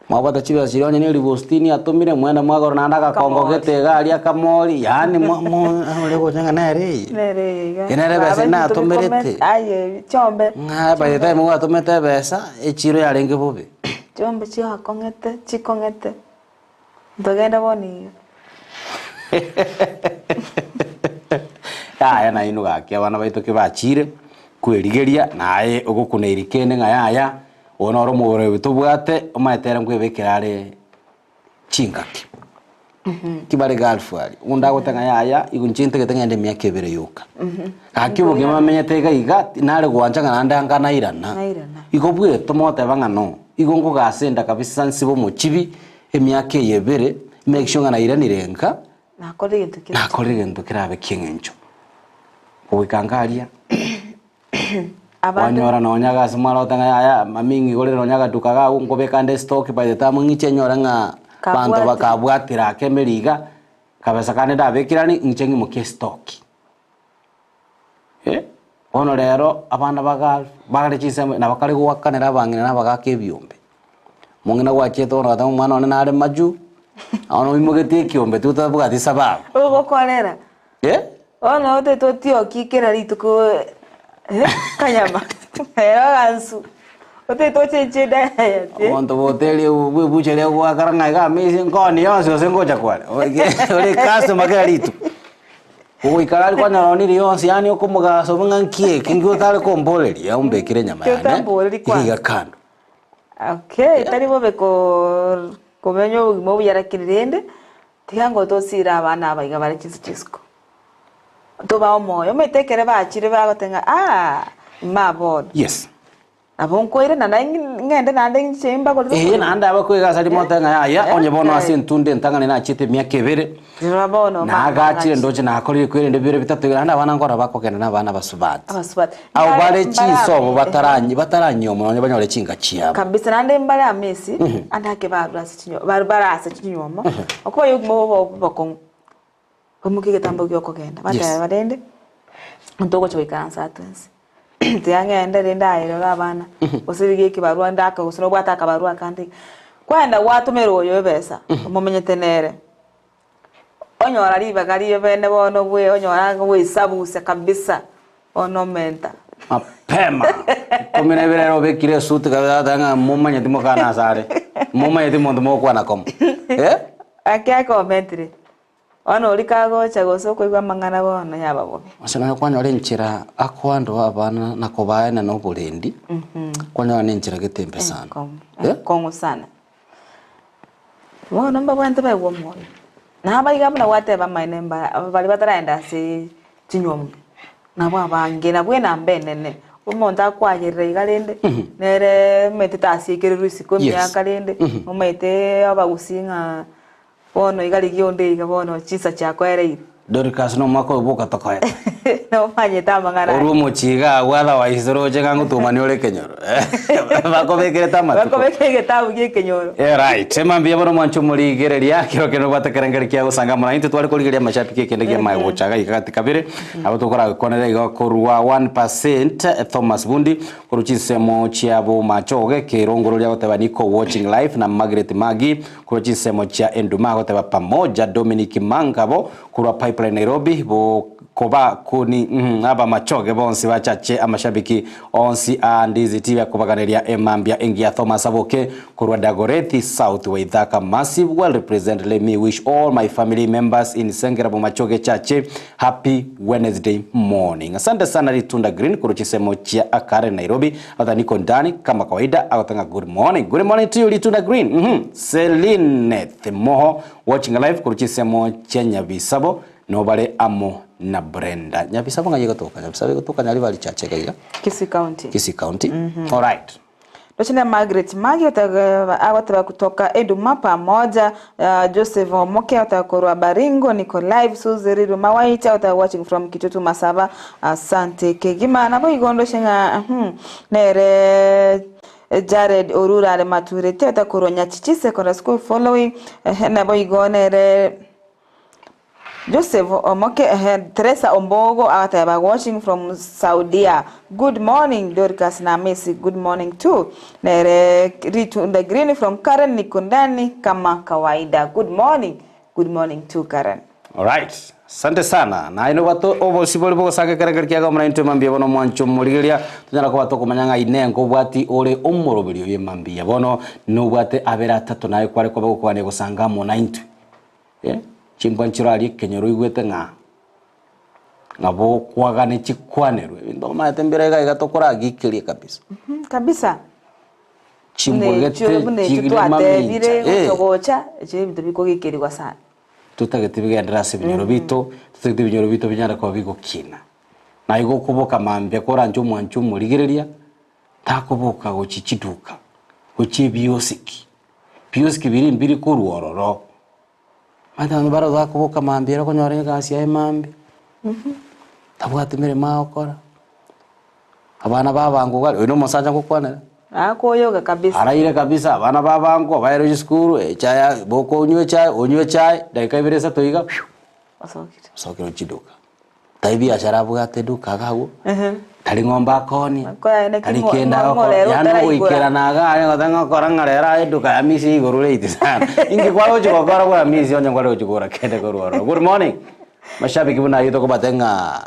mwabata chiba chironye ni libostini atomire mwenda mwagoro nanda ka kongo gete gali akamori yani lego changa nere yenere bese na atomerete aye chombe by the time atomete besa echiro yarenge bobe chombe chikongete ndogenda boni ya na inu gake abana baito kibachire kwerigeria naye ogukuneirikene ngaya onoro mugore bitubwate omaetera ngwebekirare chingaki kibare galfari unda gotanga yaya igunchinte getengende myaka ebere yoka akibuge mamenyete gaiga nare gwanja nganda ngana irana igobwe tomote bangano igongo gasenda kabisa nsibo muchibi emyaka yebere make sure ngana iranirenga nakore gento kirabe kingencho kuikangalia wanyora no nyaga smaro tanga ya mamingi gore no nyaga dukaga ngobe kande stock by the time ngiche nyora nga bantu bakabwatira kemeriga kabesa kane dabekirani nchengi muke stock ono rero abana bagal bagare chise na bakare gwakanira bangina na bagake byombe mungina gwacheto no tamu mwana na are maju ono imugete kyombe tutabugati sababu ugo kolera ono to tio kikera rituko kanyama gansu ote to chencheda ya onto boteli bubuchele kwa karanga ga misi ngoni yonse sengoja kwale ole customer kalitu ugo ikarali kwa naloni yonse yani okumuga so ngankie kingo tale komboleri ya umbekire nyama ya iga kando okay tari bobe ko komenyo mo yarakirende tihango to sira abana abayiga bari kisisko toba omoyo metekere bachire bagotenga mabod yes abonkoire na ngende nande nchimba ko nanda abakwega sari motenga ya onye bono asintunde ntangane na chite myakebere zirabono na gachire ndoje na akori kwirende bire bitatu nanda abana ngora bakogenda nabana basubati abo bare chiso bataranyo munonye banyore chinga chiya kabisa nande mbale amesi andake babrasi chinyo barbarasa chinyoma okuba yumo bokong komukige tambo gyokogenda bataya barende ntogo choikansa atensi tiangende rindairo rabana usirige kibarua ndaka usino bwata kabarua kandi kwenda watumira oyo besa mumenyete nere onyora riba gari bene bono bwe onyora we sabuse kabisa ono menta mapema kumene birero bekire suti kabisa tanga mumanya timo kana sare mumanya timo ndo kwana kom akia commentary ono likago chagoso kwa mangana bono yaba bobi asana kwanya ore nchira akwando abana nakobaena no burendi kwanya ne nchira getembe sana kongo sana wono mba bwante ba womo na baiga mna wate ba mainemba bali bataraenda se tinyombe na babange na bwena mbenene umonta kwanyirira igalende nere meteta asikerusi ko myaka lende umete abagusinga bono igali gionde igabono chisa chakwere Dorcas no mako boka tokoe no manye tamangara urumo chiga wala wa isoro jenga ngutumani ole kenyoro bako bekere tamatu bako bekere tabu ge kenyoro right sema mbia bono mwancho muri gereria kiro keno batakarangari kya usanga muna inte twari kurigeria mashapiki kende ge mai wochaga ikati kabire abo tokora konere go korwa 1% Thomas Bundi kuruchisemo chiabo machoge kirongoro lya goteba niko watching live na Margaret Magi kuruchisemo chia Enduma goteba pamoja Dominic Mangabo kurwa Pipeline Nairobi bo koba kuni aba machoge bonsi bachache amashabiki onsi Ndizi TV akubaganiria emambia engia Thomas Aboke kurwa Dagoretti South Waithaka massive well represent. Let me wish all my family members in Sengera bo machoge chache happy Wednesday morning. Asante sana Litunda Green kuruchisemo chia Akare Nairobi hata niko ndani kama kawaida akatanga good morning to you Litunda Green. Celine Themoho watching live kuruchisemo chia Nyabisabo nobale amo na Brenda Nyabisabo ngaje gotoka Nyabisabo gotoka nyali bali chache kaiga Kisii County all right. Dochina Margaret Magi wataba kutoka Eduma pamoja Joseph Omoke watakorwa Baringo niko live Suzeri Mawaita wata watching from Kitutu Masaba asante kegima nabo igondo shenga nere Jared Orura ale maturity watakorwa Nyachichi Secondary School following nabo igonere Joseph Omoke Teresa Ombogo ataba watching from Saudia. Good morning Dorcas na Messi. Good morning too. Nere Ritunda Green from Karen Nikundani kama kawaida. Good morning too Karen. All right. Sante sana. Na ino bato obo siboli boko sake kare kiaga muna into mambia bono mwancho murigeria tunyara ko bato kumanyanga inengo bwati ole omorobelio ye mambia bono no bwate abera tatu nayo kware ko bakwane gusanga mu 90. Chimpanchirali kenyoro igwete ngabo kwagane chikwanerwe ndo matembera igatokora gikirie kabisa kabisa chimbogete chigire togocha chibito biko gikirirwa sana tutagete bigendera sebinyoro bito tutagete binyoro bito binyara ko bigo kina na igo kuboka mambye kora njo mwancho murigereria takoboka go chichiduka go chibiosiki biri mbiri ko ruororo Madame baro za kuboka mambira ko nyore gasi ya mambi tabwate mere maokora abana babangu gari uno musanja ko kwana akoyoga kabisa araire kabisa abana babangu bayero school chaya boko unywe chai dakika ibiresa toiga asokiro chiduka taibi ashara bwate duka gago tari ngomba koni tari kenda ko yano wikera naga ngotanga korangarera eduka ya misi igorure itisana ingi kwalo chikokora kwa misi onye kwalo chikora kende kororo. Good morning mashabiki buna yito ko batenga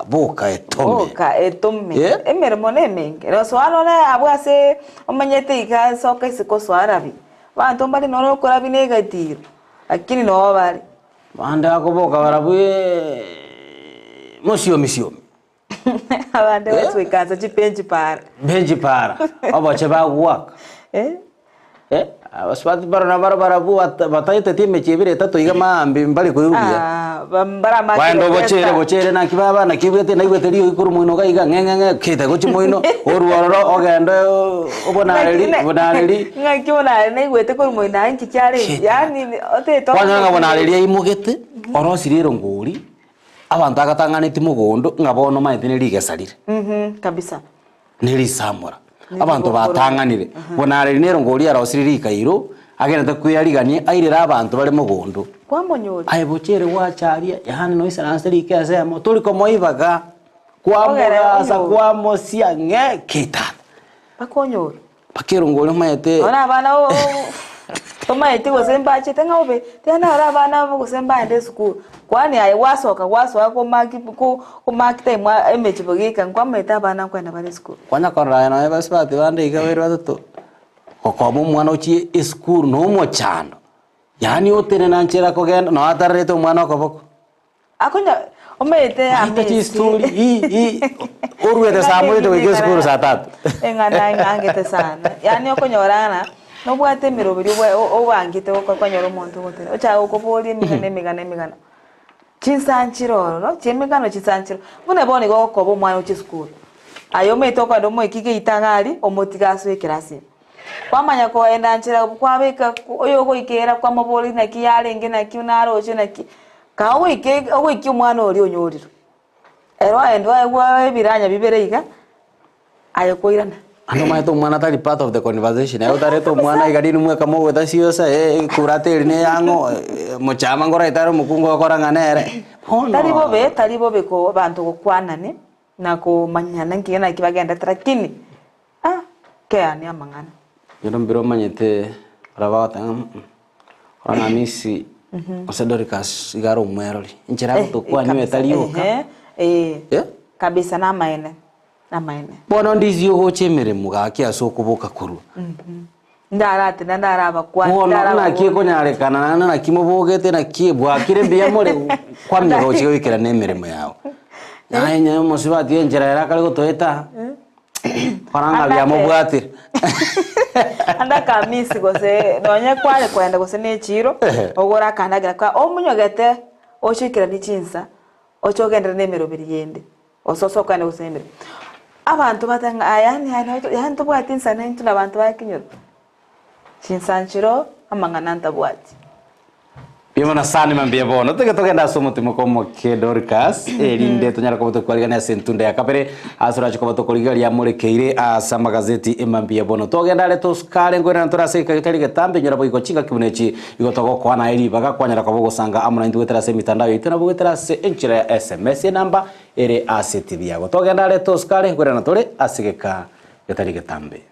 boka etome emere moneme ro swalo na abwase omanyete ika soka isiko swarabi bantu mbali noro kora binega tiro akini no bali banda ko boka barabuye misio abande wetu ikaza chipenji para abo cheba work abaswati barana barabara bu batayite time chibire tato iga mambi mbali ko yubiya bambara ma wando bochere na kibaba na kibete na ibete rio ikuru muino ga iga ngenge kete go chimoino oruororo ogendo obonareli ngakibona na igwete ko muino anki cyari yani oteto kwanga bonareli imugete orosiriro nguri abantu agatanganiti mugondo ngabono maite nirigesalire kabisa nirisamura abantu batanganire bonareri nero ngori arosiriri kairo agenda kwiyariganie airira abantu bari mugondo kwamonyori aye bochere wacharia yani no isaranse rike asemo turi ko moibaga kwa mugasa kwa mosia nge kita bakonyor bakirungolo mayete ona bana o mayete gosemba chete ngobe tena ara bana gosemba ende school kwani ai wasoka ko maki time emechi bogika kwa meta bana kwenda bana school kwanya konra no basbati bande ikawero atoto kokomo mwana uchi school no mo chando yani otene nanchera kogenda no atarreto mwana okoboko akunya omete amesi story orwete samuri to ke school saa 3 ngangete sana yani okonyorana no bwate mirobiri obangite okonyora omuntu gotera ocha okobori migana chinsanchiro no chemigano chinsanchiro mune bone gokobo mwana uchi school ayo mete okwado mo ikike itangari omotigaso ekirasi kwamanya ko enda nchira kwabeka oyo goikera kwa mabori na kiyarenge na kiunaro ocho na ki ka oike mwana ori onyoriro ero endwa egwa biranya bibereiga ayo koirana ano maito mwana tali part of the conversation ayo tareto mwana igadini mwe kamo weta siosa kurate ne yango mochama ngora itaro mukungo akora nganere talibo be ko bantu kokwanane na ko manyana ngena kibagenda trakini keani amangana yono mbiro manyete ravata ona misi osedorikas igaro mweroli inchira gutokwa niwe talioka kabisa na maene bono ndizi ogo chemere mugaki asokuboka kuru ndarate ndaraba kwa ndara na kieko nyarekana na kimobogete na kiebwakire bya more kwa mnyoro chigo ikira nemeremo yao nanya musibati enjera yarakale gotoeta paranga bya mobwatire anda kamisi gose nonye kwale kwenda gose ne chiro ogora kandagira kwa omunyogete oshikira ni chinsa ochogenda nemero biriyende ososo kwenda gose nemero abantu batanga yani tubwatinsa n'intu nabantu bakinyoro chinsanchiro amangana ntabwati Bimona sani mambia bono tugenda somutimo komo kedorkas erinde tunyara koboto kwaligana sentunde yakapere asura chikoboto koligalia murekeire asa magazeti emambia bono tugenda leto skale ngwera nturase kakali getambe nyara boiko chinga kibunechi igotogo kwana eri baga kwanyara kobogo sanga amuna ndu weterase mitandao itena bogeterase enchira ya SMS namba ere ACTV yago tugenda leto skale ngwera ntore asigeka getari getambe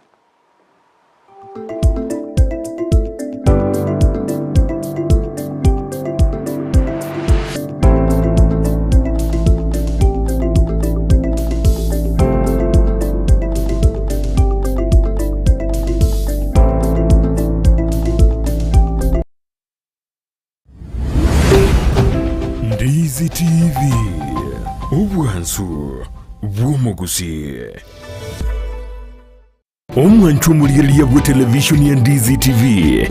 Ndizi TV obwansu bw'omugusi omwanchu muliriria bwa televisioni ya Ndizi TV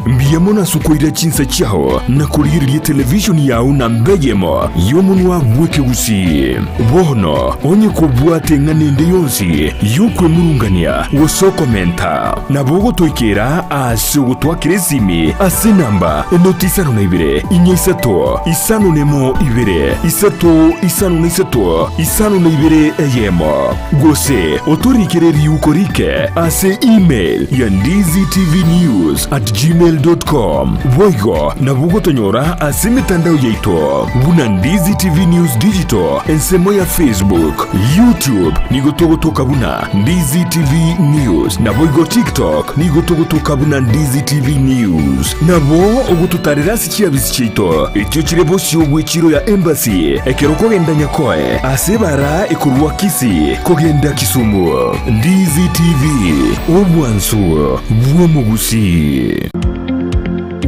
mbiyamona sukoira chinsa chao na kuliriria televisioni yao na mbeyemo yomunwa bwekegusi bono onye kubwate nganende yonsi yokwe murungania wosokomenta na bogo toikera ase gutwakire simi ase namba enotisano na ibere inyesato isano nemo ibere isato isano na isato isano na ibere eyemo gose otorikere ukorike ase email ya ndiztvnews@gmail.com boigo na bugotonyora ase mitandao yaito buna Ndizi TV News Digital ensemo ya Facebook, YouTube nigotogotoka buna Ndizi TV News na boigo TikTok nigotogotoka buna Ndizi TV News na bo ogututarira sikia bisichito etyo kirebo siobwe chiro ya embassy ekeroko genda nyakoe ase bara ekurwa kisi kogenda Kisumu Ndizi TV obwansu bw'omugusi.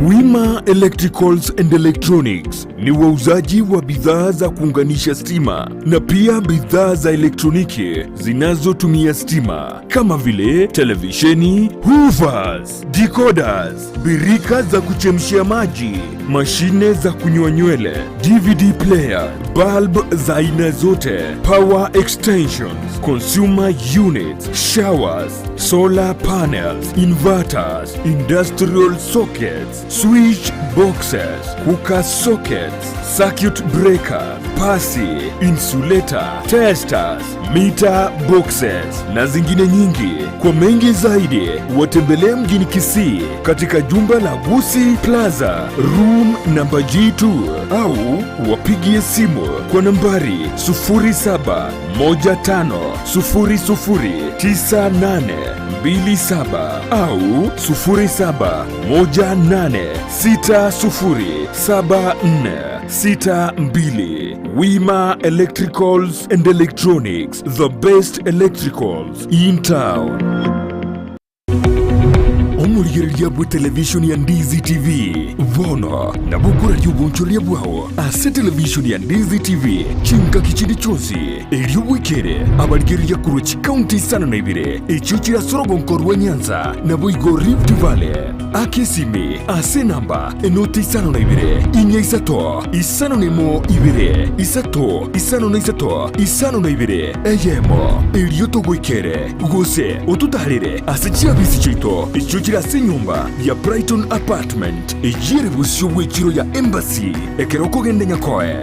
Wima Electricals and Electronics ni wauzaji wa bidhaa za kuunganisha stima na pia bidhaa za elektroniki zinazotumia stima kama vile televisheni, hoovers, decoders, birika za kuchemshia maji, mashine za kunyoa nywele, DVD player, bulb za aina zote, power extensions, consumer units, showers, solar panels, inverters, industrial sockets, switch boxes, cooker sockets, circuit breaker, pasi, insulator, testers, meter boxes na zingine nyingi. Kwa mengi zaidi watembelee mjini Kisii katika jumba la Busi Plaza room namba G2 au wapigie simu kwa nambari 0715009827 au 0718607462. Wima Electricals and Electronics, the best electricals in town. Omurigereria bwe television ya Ndizi TV vono na bukura ry'ubunchoria bwaho ase television ya Ndizi TV chinka kichindi chonsi ery'ubwikere abarigereria kurochi county sana na ibire echo kira sorogo nkorwa Nyanza na Boigo Rift Valley akesimi ase namba enoti sana na ibire inya isato isano nemo ibire isato isano na isato isano na ibire eyemo eryoto gwikere gose otutarire ase chiabisi chito echo kira se nyumba ya Brighton Apartment ejire busyo bwekiro ya Embassy ekeroko gende nyakoe.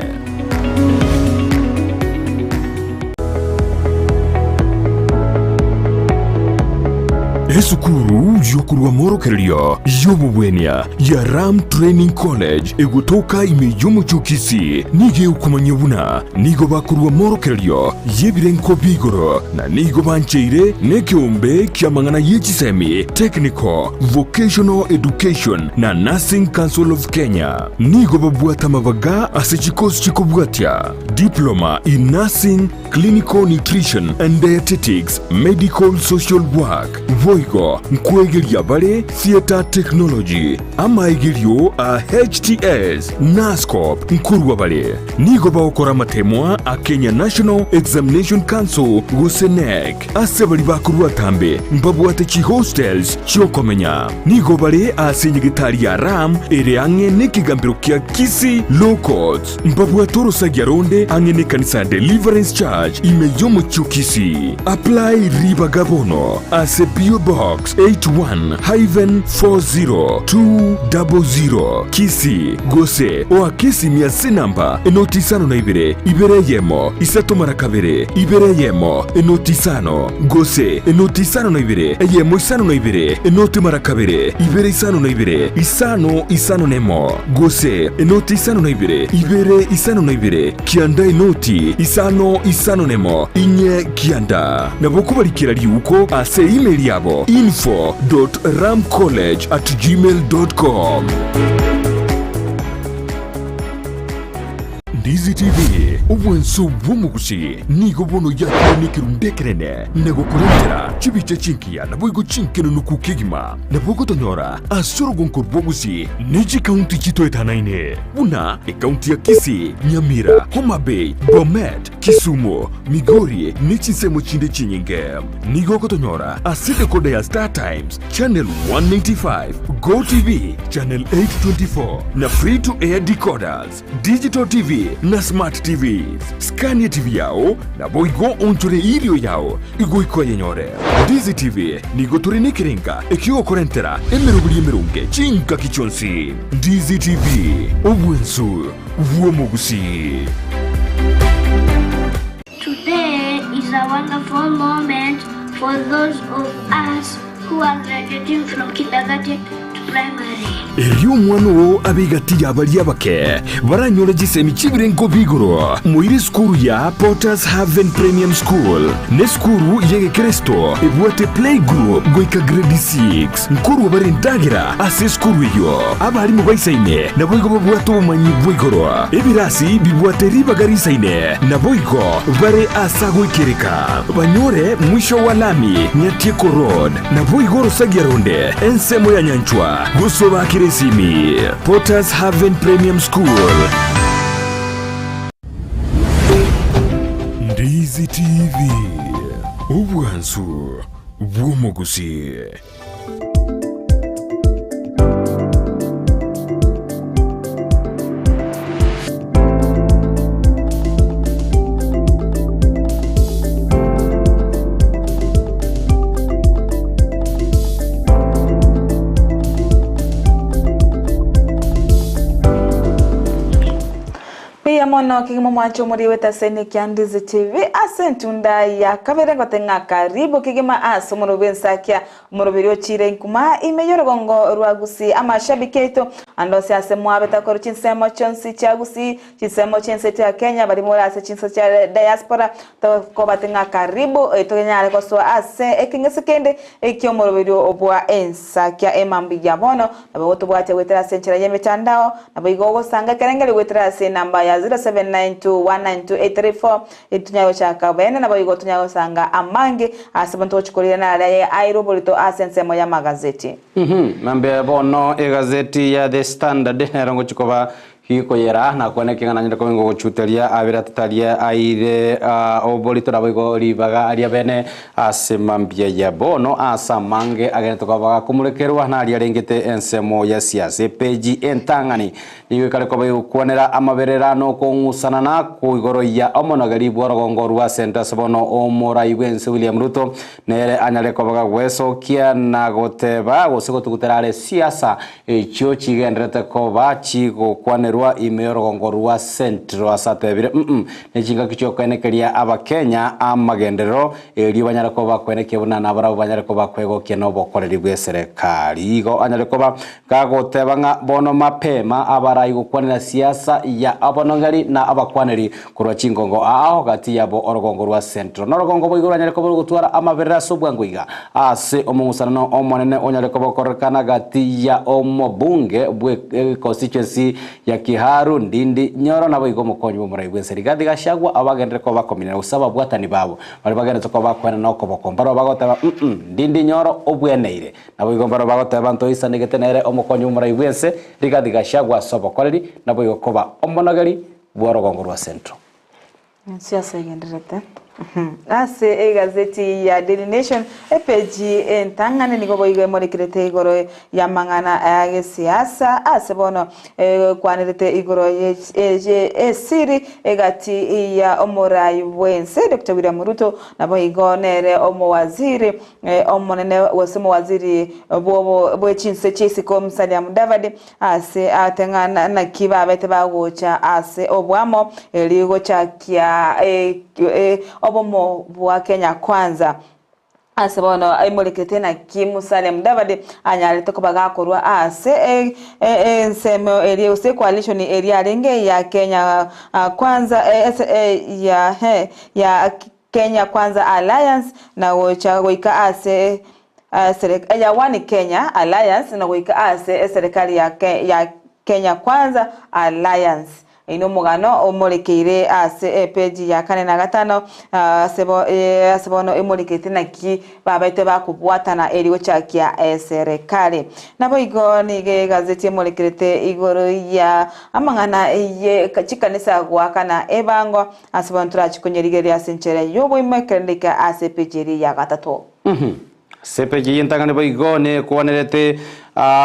Esukuru yokurwa morokerio yobubwenia ya Ram Training College egutoka imeyomo chukisi nige ukumanyebuna nigo bakurwa morokerio yebirenko bigoro na nigo bancheire nekiumbe kiamangana yechisemi Technical Vocational Education na Nursing Council of Kenya nigo babuata mabaga asechikosi chikobwatia Diploma in Nursing, Clinical Nutrition and Dietetics, Medical Social Work Voigo nkwegeria bare Theater Technology amaigerio a HTS NASCOP nkurwa bare nigo baokora matemwa a Kenya National Examination Council gusenek asebali bakurwa tambe mbabuate chi hostels chiokomenya nigo bare asenyegitari ya Ram ere ange nekigambiro kia Kisi Low Courts mbabuatoro sagyaronde ange ne kanisa Deliverance Church imeyomo chukisi apply riba gabono ase PO Box 81-40200 Kisi Gose o Kisi miase namba enotisano na ibere yemo isato marakabere ibere yemo enotisano Gose enotisano na ibere yemo isano na ibere enoti marakabere ibere isano na ibere isano nemo Gose enotisano na ibere isano na ibere kianda enoti isano nemo inye kianda naboko barikira liuko ase email yabo info.ramcollege@gmail.com. Ndizi TV ubwenso bw'umugushi nigo bono yakonikiru ndekerene nego kurentera chibiche chinkia na boigo chinkeno nukukigima na bogo tonyora asorogo nkorbogusi niji county chito etanaine una county ya Kisii, Nyamira, Homa Bay, Bomet, Kisumu, Migori nichisemo chinde chinyinge nigo kotonyora aside kode ya Star Times channel 195 Go TV channel 824 na free to air decoders digital TV na smart TVs Scania TV yao na boigo onchore irio yao igoiko yenyore Ndizi TV nigo turinikiringa ekio korentera emerunge chinka kichonsi Ndizi TV obwensu vuomugusi. Today is a wonderful moment for those of us who are graduating from kindergarten to primary. Eriyo mwano abigati yabali abake baranyole gisemi chibirengo bigoro muiri skuru ya Potters Haven Premium School ne skuru yege Kristo ebwate play group goika grade 6 nkuru barindagira ase skuru yo abari mu bayisaine na boigo babwato bumanyi bwigoro ebirasi bibwate ribagari saine na boigo bare asago ikereka banyore mwisho wa lami Nyatieko Road na boigo rosagiaronde ensemo ya Nyanchwa gusoba kiresimi Potters Haven Premium School. Ndizi TV ubwansu bw'umugusi. buya mono kigimo mwacho muri weta sene kyandize TV asentunda ya kabere gotenga karibu kigima aso mu rubensakia mu rubiro chire nkuma imeyorogongo rwagusi amashabiketo andose ase mwabeta ko chinsemo chonsi chagusi chinsemo chense cha Kenya bari muri ase chinso cha diaspora ko batenga karibu etonyale ko so ase ekingesekende ekyo mu rubiro obwa ensakia emambi ya mono naboto bwache wetera senchera yemetandao nabigo sanga kerengere wetera se namba ya 0792192834 itunyayo chaka bene nabigo tunyayo sanga amange asibonto chikolira na ya aerobolito asensemo ya magazeti mambe bono egazeti ya The Standard nerongo chikoba hiko yera na kone kinga nanyira ko ngo chutelia abira tatalia aire obolito nabigo ribaga aria bene asemambia ya bono asamange agene tokabaga kumulekerwa na aria rengete ensemo ya siasa page entangani niwe kale ko bayo kuonera amabererano ko ngusana na ku igoro ya omonagari bworogongo rwa center sabono omorai wense William Ruto nere anyale ko baga weso kia na goteba gosego tukuterare siasa echo chigendrete ko ba chigo kwanerwa imeyorogongo rwa center asatebire nechinga kicho kwenekeria aba Kenya amagendero eri banyara ko bakweneke buna nabara banyara ko bakwego keno bokoreri bwe serikali igo anyale ko ba kagoteba nga bono mapema abara igukwanira siasa ya abonongari na abakwaneri kurwa chingongo aho gati yabo orogongo rwa central norogongo boigura nyareko gutwara amaberera sobwanguiga ase omungusana omonene onyareko bokorekana gati ya omobunge bwe constituency ya Kiharu Ndindi Nyoro nabo igo mukonyi bo muri bwese rigadi gashagwa abagendere ko bakominira usaba bwatani babo bari bagendere ko bakwana noko bokombaro bagotaba Ndindi Nyoro obweneire nabo igo mbaro bagotaba nto isanegete nere omukonyi bo muri bwese rigadi gashagwa sobo koreri nabo igo koba omonagari bworogongo rwa central siasa igenderete ase egazeti ya Daily Nation epeji entangane nigo igo morekerete igoro ya mangana ya siasa ase bono kwanirete igoro ye siri egati ya omorai wense Dr. William Ruto nabo igo nere omowaziri omonene wasemo waziri bwo chinse chisi komisaria Mudavadi ase atengana na kiba bete bagocha ase obwamo eligo chakia obomo bwa Kenya kwanza asabono aimolekete na Musalia Mudavadi anyalete ko bagakorwa ase nsemo eri use coalition eri arenge ya Kenya kwanza ya Kenya Kwanza Alliance na wocha goika ase serikali ya One Kenya Alliance na goika ase serikali ya Kenya Kwanza Alliance ino mugano omolekeire ase page ya 4 na 5 sebono emolekete naki babete bakubwatana eriwo chakia serikali nabo igo ni gazeti emolekete igoro ya amangana ye kachikanisa gwakana ebango asebon turachikonyerigeri asenchere yobo imekendika ase page ya 3 sepeji yintangane boigone kuonerete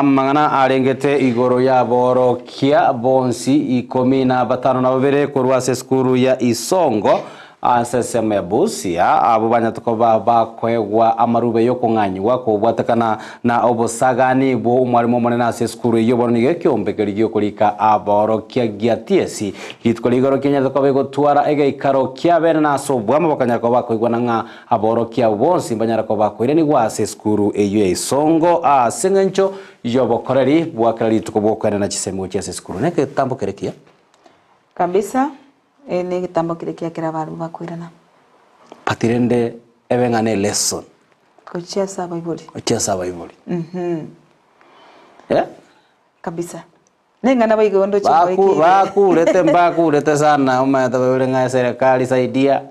mangana arengete igoro ya boro kia bonsi 15 kurwa se skuru ya Isongo aseseme busia abo banyatoko bakwegwa amarube yo kunganywa ko bwatakana na obosagani bo umwarimu monena ase skuru yo bonige kyombekeri gyo kulika aboro kia giatiesi hitko ligoro Kenya to ko twara ege ikaro kia bene na so bwamo bakanyako bakwegwa nanga aboro kia bonsi banyara ko bakwire ni gwa ase skuru eyo Isongo asengencho yo bokoreri bwakarari tukobokwana na chisemo cha ase skuru neke tambo kerekia kabisa ene kitambo kirekia kira baru bakwirana patirende ebengane lesson kochesa bible yeah kabisa nengana baigondo bakurete sana umata berenga serikali saidia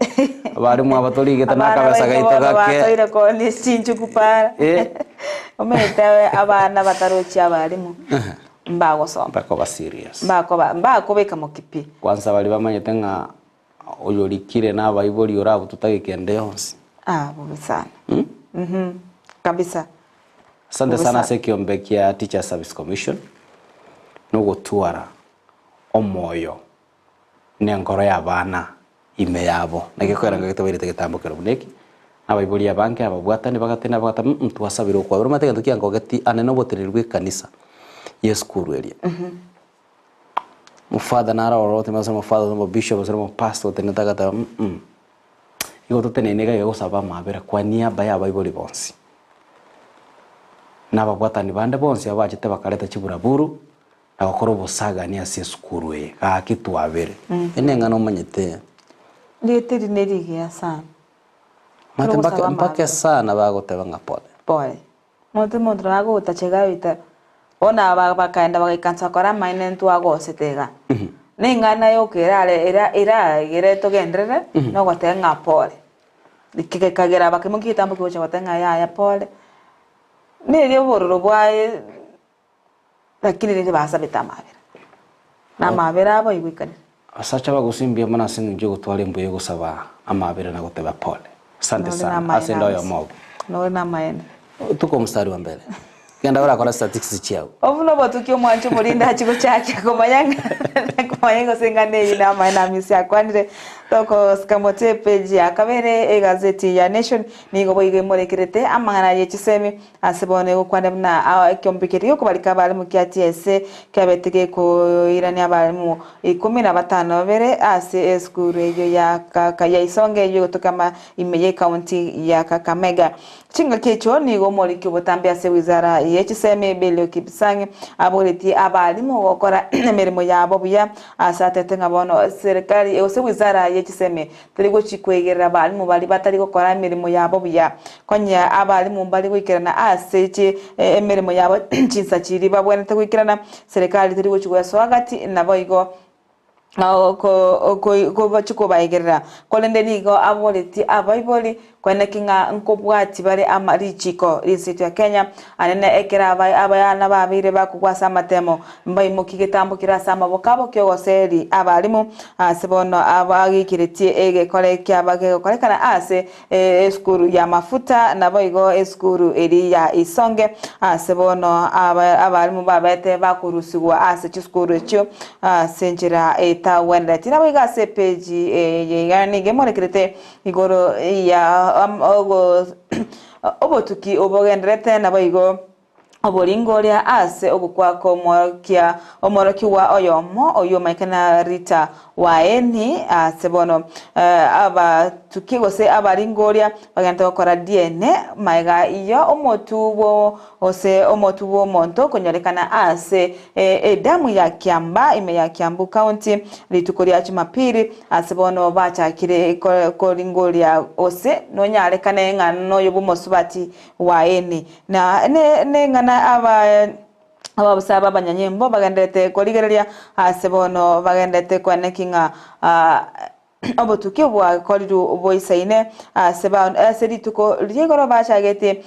bari mu abatolike tanaka basagaita gake basoire ko ni sinchu kupara umeta abana batarochi abarimu mbago so mbako serious mbako beka mukipi kwanza bali bamanyete nga oyorikire na bayiboli orabu tutagikende yonse bobe sana kabisa asante sana sekiombekya Teacher Service Commission no gutwara omoyo nengoro y'abana ime yabo nagikoranga gitaberete gitambukira buneki abayiboli yabanke ababwatani bagatena bagata twasabira kwa buri mategeko kiyango gati aneno botererwe kanisa yeskuru elia mufadha nara orote masa mufadha no bishop masa mo pastor tenetaka ta igo tutenenega yo saba mabera kwa niaba ya Bible bonsi n'abagwatani bande bonsi abajete bakareta kiburaburu abakoro bosaga ni ase skuru e akitwabere enenga no manyete Lete dinerigia sana. mate mpake sana bagoteba ngapole Pole. Mote modro ago utachega vita. Ona bakaenda bagakansa kora maine ntu ago setega. Ningana yo kerale era gereto gendrere no gotenga pole. Dikike kagera bakimuki tambo kucha gotenga ya pole. Ni rio bororo bwae lakini ni basa bitamabera. Na mabera abo igwikane. asacha bagusimbia mana singu nje gutwara imbuye gusaba amabera na goteba pole. Asante sana asendo yo mob. No na maene. Tuko mstari wa mbele. Kenda ora kora statistics chiao. Ovuno batukio mwancho mulinda chiko chake kumanyanga sengane ina maana misi akwanire toko skamote page ya kabere gazeti ya Nation nigo boige morekerete amangana yechisemi asebone ukwande na kyombikiri ko balika bali mu kyatiese kabetege ko irani abalimu 15 bere ase eskuru eyo ya kaya isonge yo tokama imeye county ya Kakamega chinga kecho nigo moriki botambia se wizara yechisemi belio kibisange aboreti abalimu gokora emirimo yabo buya asatete ngabono serikali ose wizara yechiseme turigo chikwegerera abalimu bali batari gokora emirimo yabo buya konya abalimu bali gwikirana aseche emirimo yabo chinsa chiri babwenete gwikirana serikali turigo chigweso hagati nabo igo ko bachiko bayigerera kolende nigo aboleti abaiboli kwenekinga nkobwati bari amarichiko lisiti ya Kenya anene ekera abayana babire bakugwasa amatemo mbayi mukigetambo kirasa amabokabo kyogoseri abalimu sebono abagikireti ege koleki abage kolekana ase eskuru ya mafuta naboigo eskuru eri ya isonge sebono abalimu babete bakurusigwa ase chiskuru ekyo senjira eta wenda tinaboiga se page yani gemorekerete igoro ya obotuki obogendrete naboigo oboringoria ase obukwako omoroki wa oyomo ikana Rita waeni sebono aba tukigose abaringoria bagenda gukora DNA maiga iyo omotubo monto konyorekana ase edamu ya Kiamba ime ya Kiambu County litukoria Jumapili sebono bachakire koringoria ose nonyarekane ngano yobumosubati waeni na ne ngana ababusaba abanyanyembo bagendete koligereria sebono bagendete kwanekinga obotuki bwa koliru boisaine seba serituko rigoro bachagete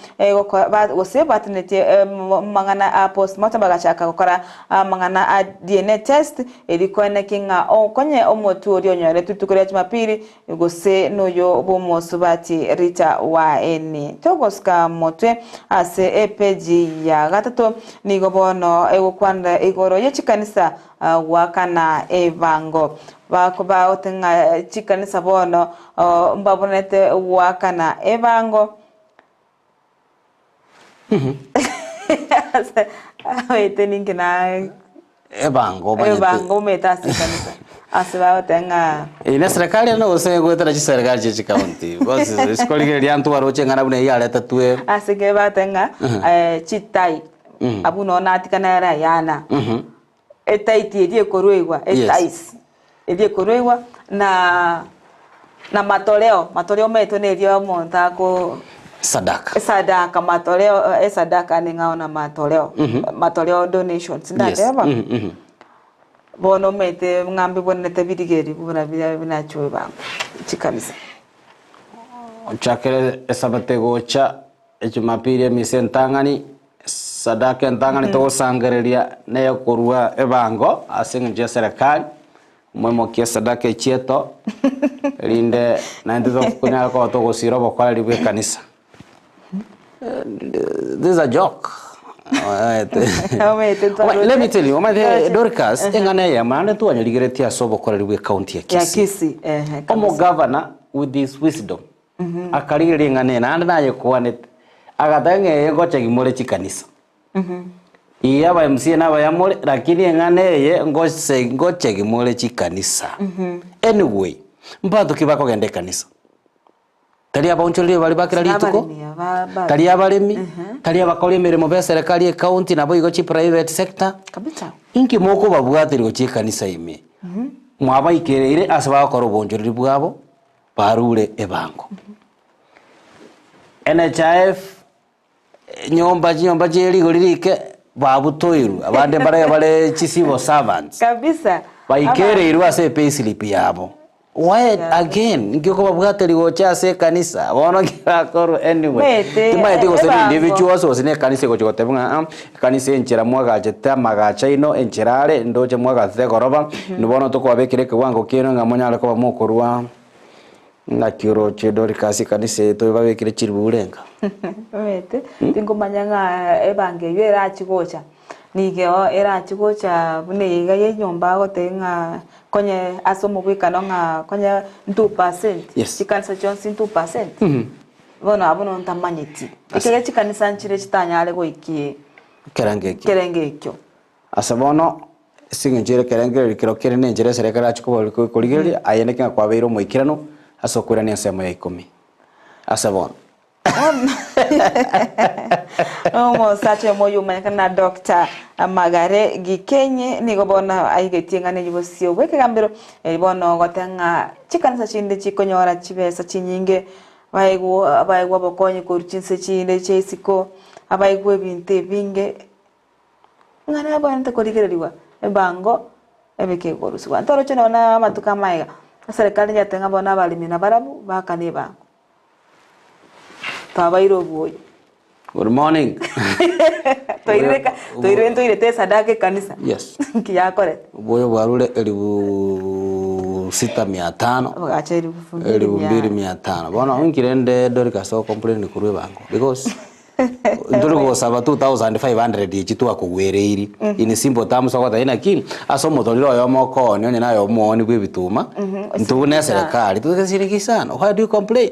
gose batnete mangana postmortem bagachaka gukora mangana DNA test erikonekinga okonye omotu orionyore tutukoria Jumapili gose noyo bomosubati Rita waeni togoska motwe ase epeji ya gatato nigobono egokwanda igoro yechikanisa wakana evango bakoba otenga chikanisa bono mbabonete wakana evango wete ningina evango metasi kanisa aseba otenga ina serikali no ose gwetera chi serikali chi county bose skoligeria ntu waroche ngana bune yale tatue asige batenga chitai abuno natikana era yana etaiti edie korweigwa etais edie korweigwa na matoleo meto nerio monta ko sadaka matoleo sadaka ningaona matoleo donations ndadeba bono mete ngambi bonete bidigeri buna binachoe bangu chikanisa chakere esabate gocha Jumapili misentangani sadaka ntangani to sangereria ne korua ebango asinje serikali mwemo kia sadaka chieto linde na ndizo kunya ko to gosiro bokala libwe kanisa. This is a joke. Let me tell you, Dorcas engane ya mane tu anyaligeretia sobo kwa libwe county ya Kisii. Omo governor with this wisdom akaligere ngane na naye kwanet agatange gocha gimore chikanisa. iya ba MC na ba yamole lakini engane ye ngoche gimole chikanisa anyway mbato kibako gende kanisa tali abonchole bali bakira lituko tali abalemi tali abakole mirimo be serikali e county nabo igo chi private sector kabisa inki moko babwatiri go chikanisa ime mwaba ikereire asaba ko robonjori bwabo barure ebango NHIF nyomba jeri golirike babutoiru abande bare chisibo servants kabisa baikereirwa ase payslip yabo why again ngiko babwatiri go chase kanisa bono kirakoro anyway timaite go seri individuals osine kanisa go chotebunga kanisa enchera mwaga jeta magacha ino encherare ndoje mwaga thegoroba nibono tukobekire kiwango kino ngamonyale ko bamukorwa na kiro chedori kasi kanisa to babekire chiriburenga wete tingomanya nga evangelio erachigocha nigeo erachigocha buneiga ye nyomba gotenga konye asomo bwikano nga konye 2%. Yes. Chikanisa chonsi 2%. Bona abono ntamanyiti ikege chikanisa nchire chitanyale goikie kerenge kyo asabono singinjire kerenge kiro kerene njire serikali achiko koligeli ayeneka kwabeiro moikirano asokura ni asemo ya 10 asabono Omo sache moyo manyakana Dr. Magare Gikenye nigo bona aigetinga ne yibosio weke gambiro bono gotenga chikanisa chinde chikonyora chibesa chinyinge baigwa bokonye kurchinse chinde chesiko abaigwe binte binge ngana bante korigereriwa ebango ebeke goruswa ntoro chona na matuka maiga serikali yatenga bona balimina barabu bakane bango tabairo boy. Good morning. Toire te sadake kanisa. Yes. Kiya kore. Boyo barule 6,500. Acha 2,500. Bona unkirende dorika so complain kurwe bango because nduru saba 2,500 ichitua kuwereiri ini simple terms kwa ina kin asomo toliro yo moko nyo nayo muoni bwe bituma ntune serikali tukasirikisana why do you complain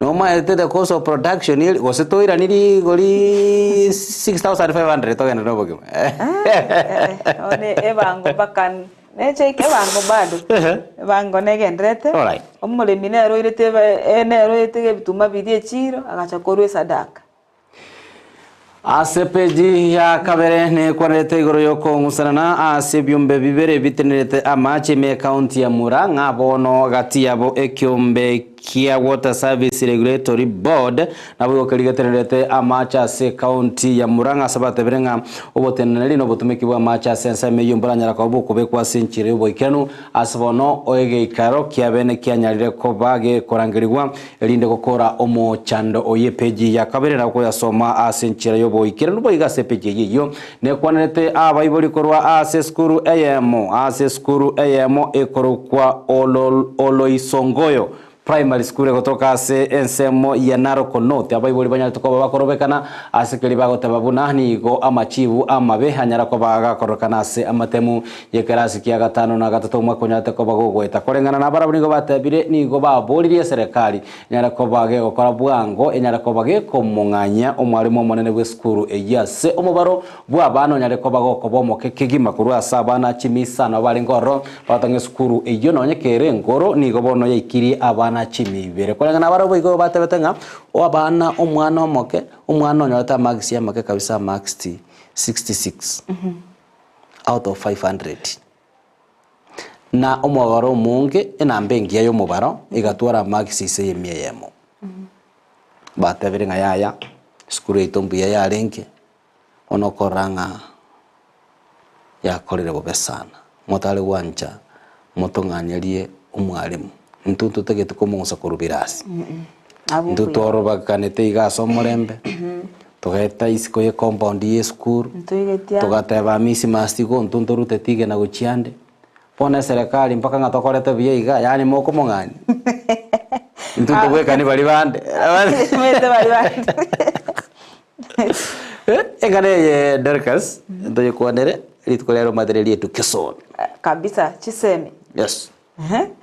no ma the cost of production ili wasitoira nili goli 6,500 togenda no boke one ebango bakan neche ke bango bado bango negendrete alright omule minero irete enero itege bituma bidie chiro agacha korwe sadaka asepeji ya kabere ne kwarete igoro yoko ngusana asebyumbe bibere bitenerete amache me county ya Murang'a bono gati yabo ekyombe kia Water Service Regulatory Board nabo kaligaterete amacha se county ya Murang'a sabate berenga oboteneri no botumeki bwa amacha sensa meyombora nyara ko bukube kwa senchire boikenu asbono oege ikaro kia bene kia nyarire ko bage korangirirwa elinde gukora omo chando oyepeji ya kabere na ko yasoma asenchire yo boikenu no boiga sepeji yiyo ne kwanete abaiboli korwa ase skuru ayemo ekorokwa oloisongoyo primary school gotoka ase ensemo ya Narok North abaiboli banya tuko bakorobekana asekeli bagotababuna nigo amachivu amabe hanyara ko bagakorokana ase amatemu yekerasi kia 5 na 3 mwaka nyate ko bagogweta korengana na barabuni go batabire nigo babolirie serikali nyara ko bage gukora bwango enyara ko bage komunganya omwarimu monene bwe school eyase omubaro bwa bano nyare ko bagoko bomoke kigima kuru asabana chimisana bali ngoro batange school eyo nonyekere ngoro nigo bono yikiri abana chimibere korengana barabo igo batebetenga obana omwana omoke omwana onyota max ya make kabisa max 66 out of 500 na omwabaro munge enambe ngiya yo mubaro igatwara max ise yemiyemo bateberenga yaya skuru itombuya ya renke onokoranga yakorere bobesana motale wanja motonganyerie umwarimu ntuntu tegete komungusa kurubirasi ntutoro bakanete igaso murembe tugeta isiko ye compound ye school tugateba misi mastigo ntuntu rute tige na guchiande pona serikali mpaka ngatokorete biyiga yani moko mongani ntuntu bwekani bali bande mete bali bande engane ye Dorcas ntoye kuonere litukolero materiali yetu keson kabisa chisemi yes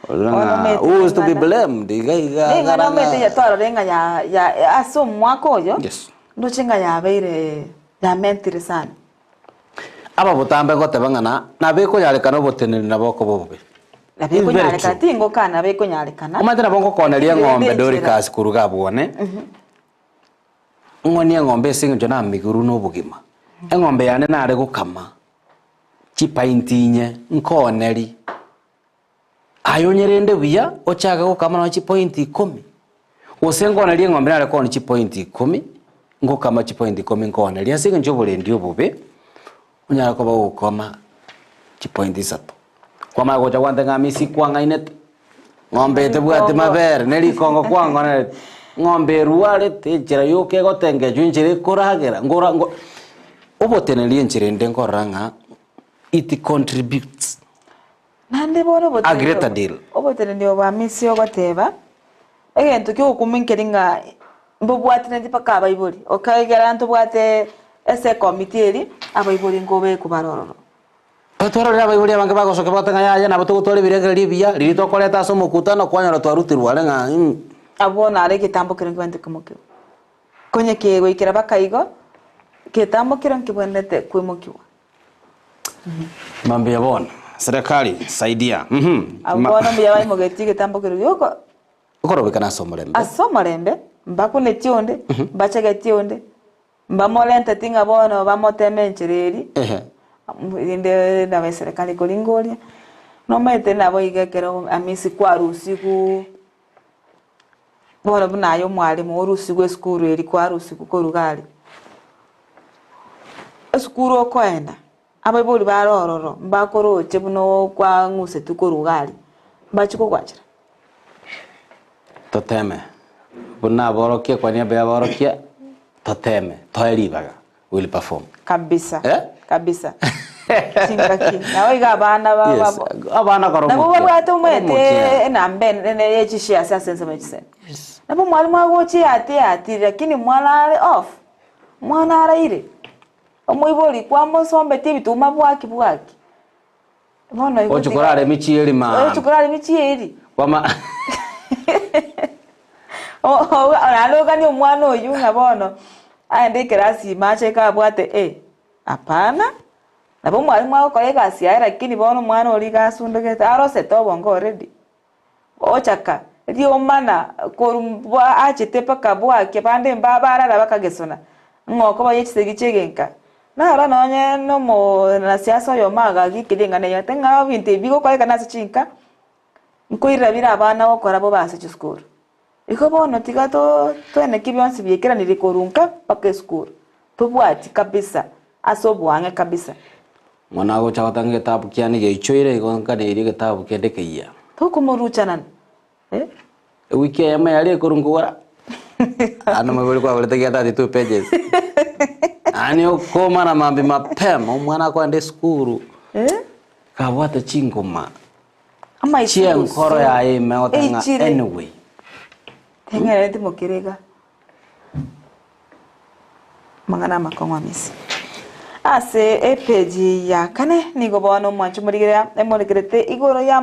who is to be blamed? Ngana mete ya toro renga ya aso mwako yo. Yes. Ndo chinga ya beire ya mentiri sana. aba butambe gotebangana na beko yarekana boteneri na boko bobe na beko nyareka tingo kana beko nyarekana omatera bongo koneria ng'ombe Dorcas kuruga bwone ngonia ng'ombe singo na miguru no bugima eng'ombe yane nare gukama chipaintinye nkoneri ayonyerende buya ochaga gukama na chipointi 10 osengoneria ng'ombe nare koni chipointi 10 ngokama chipointi 10 nkoneri asingo njobore ndio bube unyara ko bagukoma chipointi 3 kwa magocha kwante ngamisi kwangainet ng'ombe te bwate mabere neri kongo kwangone ng'ombe ruare te jira yoke gotenge junjire koragera ngora obotenerie njirende ngoranga it contributes nande bono bote a greater deal obotenerie obamisi ogoteba egento kyo kuminkeringa mbobwatine dipaka abaibori okagera nto bwate ese committee abaibori ngobe kubarororo Patoro abaibori abange bagosoke batanga yaya nabo tugutore birege libia lirito koleta so mukutano kwanyara twarutirwa lenga abona are kitambo kirengi bande kumukyo konye kego ikira bakaigo kitambo kirengi bwendete kwimukiwa mambe yabona serikali saidia abona mbiyabaye mugeti kitambo kirengi yoko ukorobeka nasomorembe asomorembe mbakune tionde mbachage tionde mbamolenta tinga bono bamotemenchereri inde na serikali kolingoria no mete nabo igekero amisi kwa rusiku bono bunayo mwalimu orusiku eskuru eri kwa rusiku korugari eskuru okoenda abaibori barororo mbakoroche buno kwa nguse tukorugari mbachiko kwachira toteme buna borokia kwa niaba ya borokia toteme toeribaga will perform kabisa kabisa chingaki nawe iga abana abana karo nabo babwate umwete nambe ne yechishia sasa mechisen nabo mwalimu agochi ati lakini mwana ale off mwana araire omuibori kwa mosombe tibituma bwaki bono iko ochukorare michieri ma ochukorare michieri kwama alogani omwana oyu nabono aende kirasi mache ka bwate apana nabo mwalimu akore kasi ya lakini bono mwana oli gasundugete arose to bongo already ochaka rio mana korumbwa achete paka bwake bande mbabara bakagesona ngoko bayechise gichegenka na ara nonye no mo na siasa yo maga gikilinga ne yatenga binte bigo kwa kana sichinka nkoira bira abana gokora bo base school iko bono tigato twene kibyonsi byekera nirikorunka paka school tubwati kabisa asobwange kabisa mwana go chawatanga gitabu kiani geichoire igonka ne iri gitabu kendekeia tukumuruchana wiki ya yale kurungura ano mabuli kwa wale tagia 32 pages ani okoma na mambi mapema mwana kwa ende skuru kabwata chingoma ama chia nkoro ya ime otanga anyway tengere timokirega mangana makongwa misi ase page ya kane nigo bono mwanchu murigerete igoro ya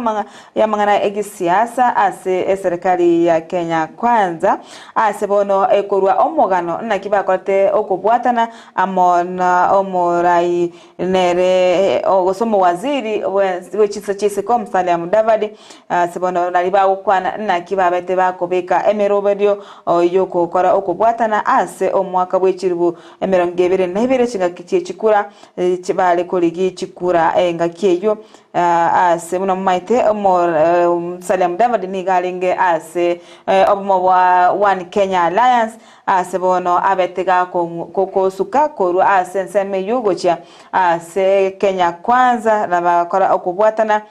mangana egisiasa ase serikali ya Kenya kwanza ase bono ekorwa omogano na kibakote okubwatana amona omorai nere ogosomo waziri wechisa komsale Mudavadi ase bono naliba ukwana na kibabete bakobeka emerobedio yoko kora okubwatana ase omwaka bwechiribu emerongebere nebere chinga kitie chikura chibale koligi chikura ngakiyo ase muno maite Musalia Mudavadi ni galinge ase obumo wa One Kenya Alliance ase bono abetega koko suka koru ase nseme yugocha ase Kenya kwanza na bakora okubwatana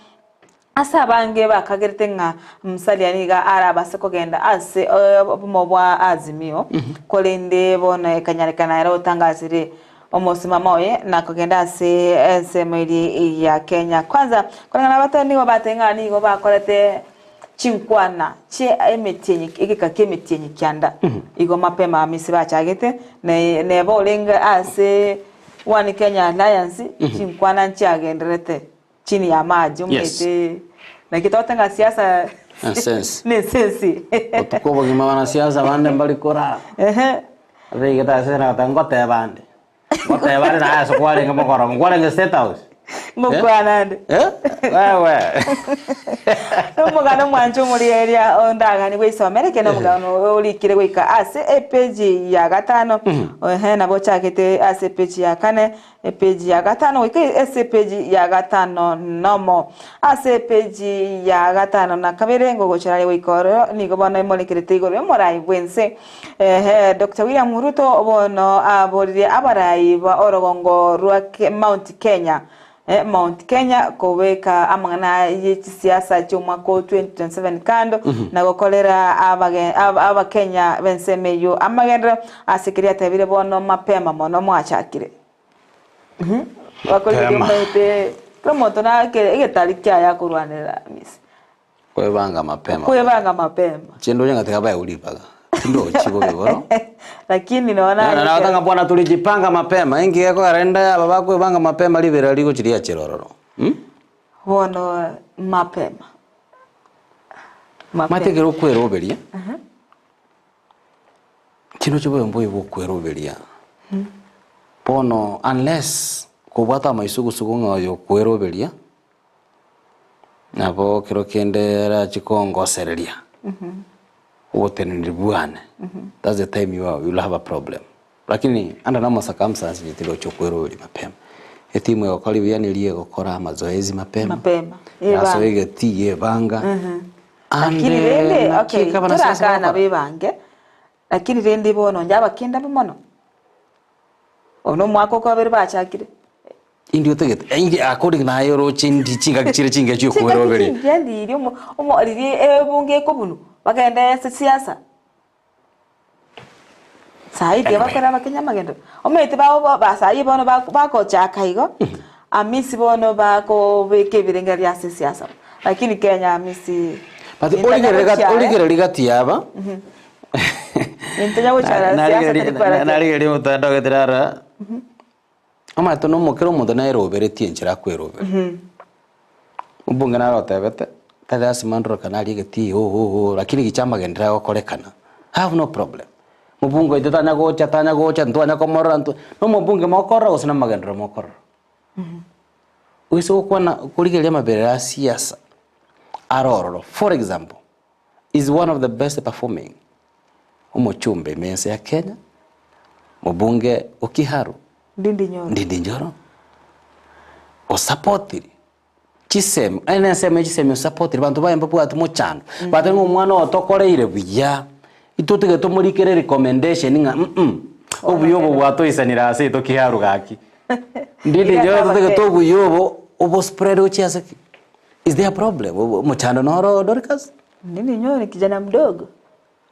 asa bange bakagerete nga Musalia niga arabase kogenda ase obumo bwa Azimio kolende bono kanyarekana era otangazire omosimama oye na kugenda ase mwili ya Kenya kwanza kulingana batani go batenga ni go bakorete chinkwana che emetenyi igika kemetenyi kyanda igo mapema amisi bachagete ne bolenga ase One Kenya Alliance chinkwana nchagenderete chini ya maji umete na kitotenga siasa ne sensi otuko bogima bana siasa bande mbali kora vegeta sera tango te bande Mote bari na so kwale ngamo koro. Kwale nge State House. Mukwanande. Wewe. Nomugano mwancho muri area ondagani gwisomere keno mugano ulikire gwika ase page ya gatano nabo chakete ase page ya kane page ya gatano wiki ase page ya gatano nomo ase page ya gatano na kabere ngo gochara wikoro nigo bona imolekire tigoro morai bwense Dr. William Ruto obono aborire abarai ba orogongo rwa Mount Kenya Mount Kenya koweka amangana y'isiasa cy'umwaka 2027 kando na gukorera aba Kenya bensemeyo amagenda asekiria tabire bono mapema mono mwachakire wakorera mbete promoto na getari kya kurwanira misi kwebanga mapema chendo nyanga tekabaya ulipaga ndo chibo biboro lakini naona na nataka bwana tulijipanga mapema ingi yako arenda baba kwebanga mapema libera liko chiria chirororo bono mapema mategero kweroberia kino chibo mboye kweroberia bono unless kubata maisugusugu ngayo kweroberia nabo kiro kendera chikongosereria woteniribuane that's the time you'll have a problem lakini anda na circumstances yitiro chokwerori mapema etimu yako libianilie gukora mazoezi mapema yasoege tie banga lakini rende okay turakana bibange lakini rende bono njaba kenda bimono ono mwako ko beri bachakire indio tegete ingi according na yoro chindi chinga kichire chinga cyo kweroberi ndiri umo riri ebunge ko bunu bagenda siasa saidi bakora bakenya magendo omete bawo basayi bono bako chakaigo amisi bono bako beke birenga ya siasa lakini Kenya amisi but oligere ligati yaba Nintenya guchara siasa nari mutanda geterara ama tono mokero mundo na eroberetie nchira kwerobera ubunga na rotebete tada simandro kanali geti lakini gichama gendera gokorekana have no problem mubungo itanya gocha ntwanya komora ntu no mubunge mokora usina magendera mokora uiso kwana kuligelia maberera siasa arororo for example is one of the best performing umuchumbe mense ya Kenya mubunge Okiharu Ndindi Njoro o supportiri chiseme chiseme supportiri bantu bayemba bwatu muchano batengo umwana otokoreire buya itutege tumurikere recommendation nga obuyobo bwatoisanira ase Tokiharu gaki Ndindi Njoro tutege tobuyobo obo spread uchiasaki is there a problem muchano noro Dorcas Ndindi Njoro ni kijana mdogo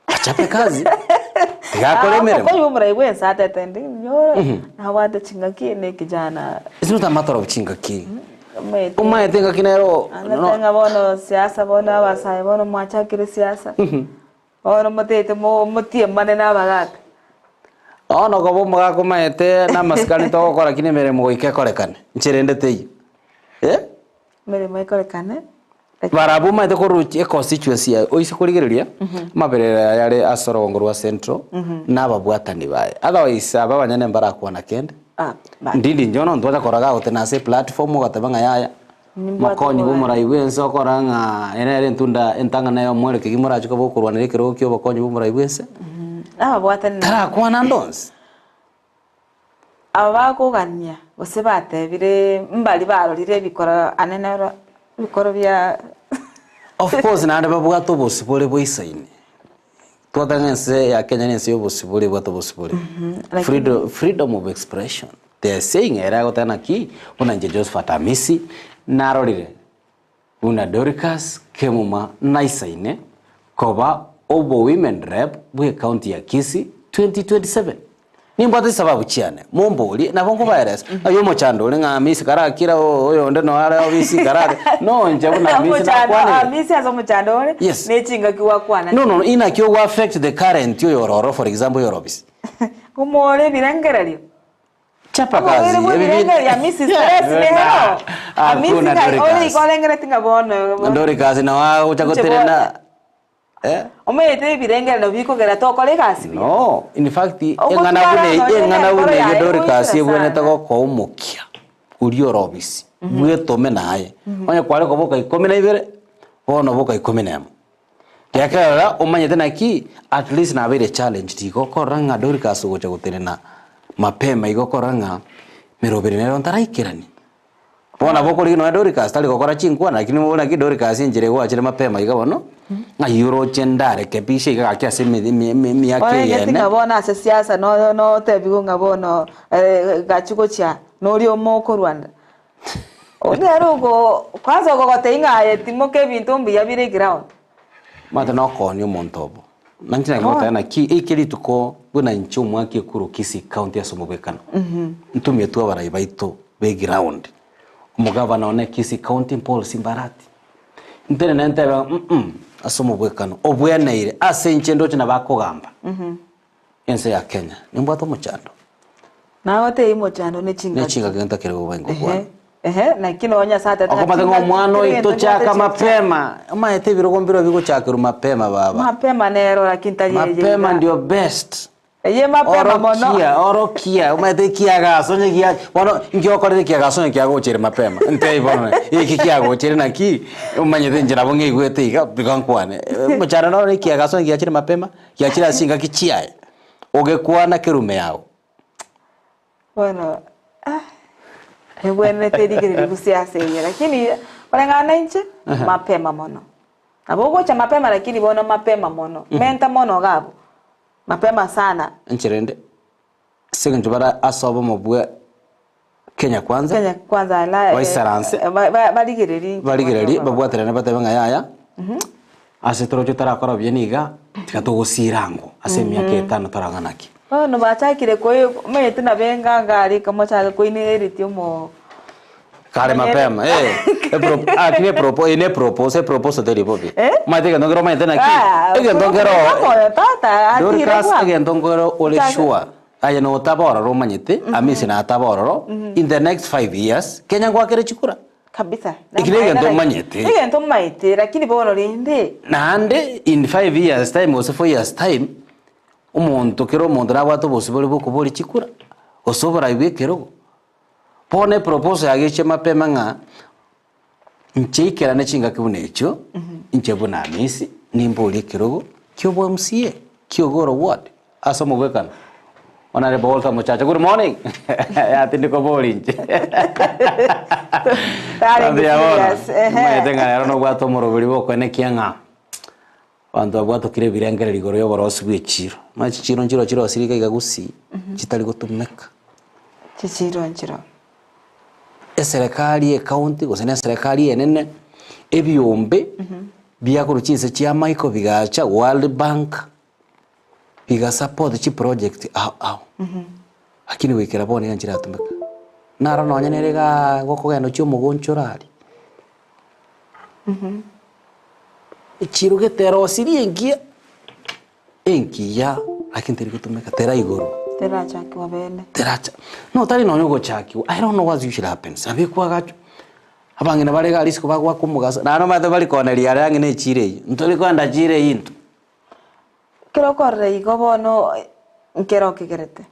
achape kazi Tigakolemere. Kwa hiyo mraiwe sata tende nyoro na wada chingaki ne kijana. It's not a matter of chingaki. Uma tenga kinero. Tenga bono siasa bono abasai bono mwachakire siasa. Bono motete motie manena bagaka. No gobo magako maete na maskani to gukora kine mere mugoike korekane. Nchirendete. Mere mugoikane. Barabu maite koruchi constituency oise kurigereria maberera yare asoro ngorwa central nababwatani bae otherwise abanyane mbarakwa na kende Ndindi Njoro ntwaja koraga utenase platform gatabanga yaya makonyi bumurai bwense okoranga enere ntunda entanga nayo mwereke gimuraje ko bokurwanire kiro kyo bakonyi bumurai bwense ababwatani tara kwa nandons abakuganya bose batebire mbali barorire bikora anenera bikoro bya of course na ndaba bwato bosibole boisaine twatangense ya Kenya nense yobosibole bwato bosibole freedom of expression they are saying era gotana ki unanje Josephat Amisi narorire una Dorcas Kemuma naisaine koba obo women rep bwe county ya Kisii 2027 nimbate sababu chiane momboli na bongo virus ayo mochando lenga Amisi karakira oyo ndeno ara obisi karade no nje buna Amisi na kwane Amisi azo mochando ne chinga kiwa kwana no ina kyo wa affect the current yororo for example yorobisi kumore birangeralio chapa kazi ebibi Amisi stress leo Amisi ka oli kolengere tinga bono ndori kazi na wa uchakoterena Omete birengera no biko gera to kole kasi. No, in fact engana bune gedori kasi bwene tago ko umukia. Uri orobisi. Bwe tome naye. Onye kwale ko boka 12 bono boka 11. Yakara omanyete naki at least na bere challenge tiko koranga dori kasi gocha gutenena mapema igokoranga merobere nero ntaraikirani. Bona boko lino dori kasi tali gokora chinkwa lakini mubona ki dori kasi njire gwa chire mapema igabono. Nga euro chendare kepishe ikakya se mi yake yene. Ngabona ase siasa no tebigo ngabono gachuko cha nori omoko Rwanda. Odero go kwazo go gotenga timoke bintu mbiya bire ground. Mata no konyo montobo. Nanchina ngota na ki ikiri tuko buna nchumu ake kuru Kisi county ya Somobekano. Ntumye tu abara ibaito be ground. Umugavana one Kisi county Paul Simbarati. Ntene nente Asomobekano obweneire ase nchendo china bakogamba. Ense ya Kenya nimbwato muchando. Na wote imo chando ne chinga. Ne chinga genta kere ubango kwa. Na kino onya sata ta. Okomate ngo mwano ito chaka mapema. Ama ete birogombiro bigo chaka mapema baba. Mapema nero lakini taje. Mapema ndio best. Ye mapema mono. Orokia, umate kiaga sonye kia. Bono ngio kore kiaga sonye kiago chere mapema. Ntei bono. Iki kiago chere na ki umanye njira bonge igwete iga bikankwane. Muchara no ni kiaga sonye kia chere mapema. Kia chere singa kichiae. Ogekwana kirume yao. Bueno, bueno tedigere kusiasa yeye lakini walengana nje mapema mono. Abogo cha mapema lakini bono mapema mono. Menta mono gabo. Mapema sana. Nchirende. Sekundu bara asobo mobwe Kenya kwanza. Kenya kwanza la. Waisaranse. Baligireri babwaterana batabanga yaya. Asetoro chotara kora byeniga tikatogosirango. Asemia ke 5 taranganaki. No bachakire koyo mete na benga ngari kama chaka koine eritio mo. Kare mapema akine propose de ribobi. Mate que ngero mate na ki. Ege ngero. Tata Dorcas ege ngero ole shua. Aya no tabora ro manyete, amisi na tabora in the next 5 years Kenya ngwa kere chikura. Kabisa. Ikine ndo manyete. Ege ndo maite lakini bono rinde. Nande in 5 years time or 4 years time umuntu kero umuntu nabwato bose bari bukubora chikura. Osobora ibekero. Pone propose yagiche mapema nga nchikera ne chinga kibunecho nchebuna misi nimboli kirogo kyobo MCA kyogoro ward Asomobekano Honorable Walter Muchacha. Good morning. Atindi ko boli nche. Tari yes. Tenga era no gwato morobiri boko ne kianga. Bantu abwato kire birengere rigoro yo borosu bwechiro. Machiro nchiro sirika igagusi kitali gutumeka. Chichiro. Serikali county gosene serikali enene ebyombe byakurukinse kya Michael bigacha World Bank biga support chi project akini wikera bone yanjira tumeka nara no nyenerega gokogeno kyo mugonchorari ichirugete siri enkia lakini teri kutumeka tera igoro Teracha kwa bene. Teracha. No tari no nyogo chaki. I don't know what usually happens. Abi kwa gacho. Abangina bale gali siko bagwa kumugasa. Na no mate bali koneli ari angine chire. Ntoli kwanda chire yintu. Kero korre igo bono nkero kegerete.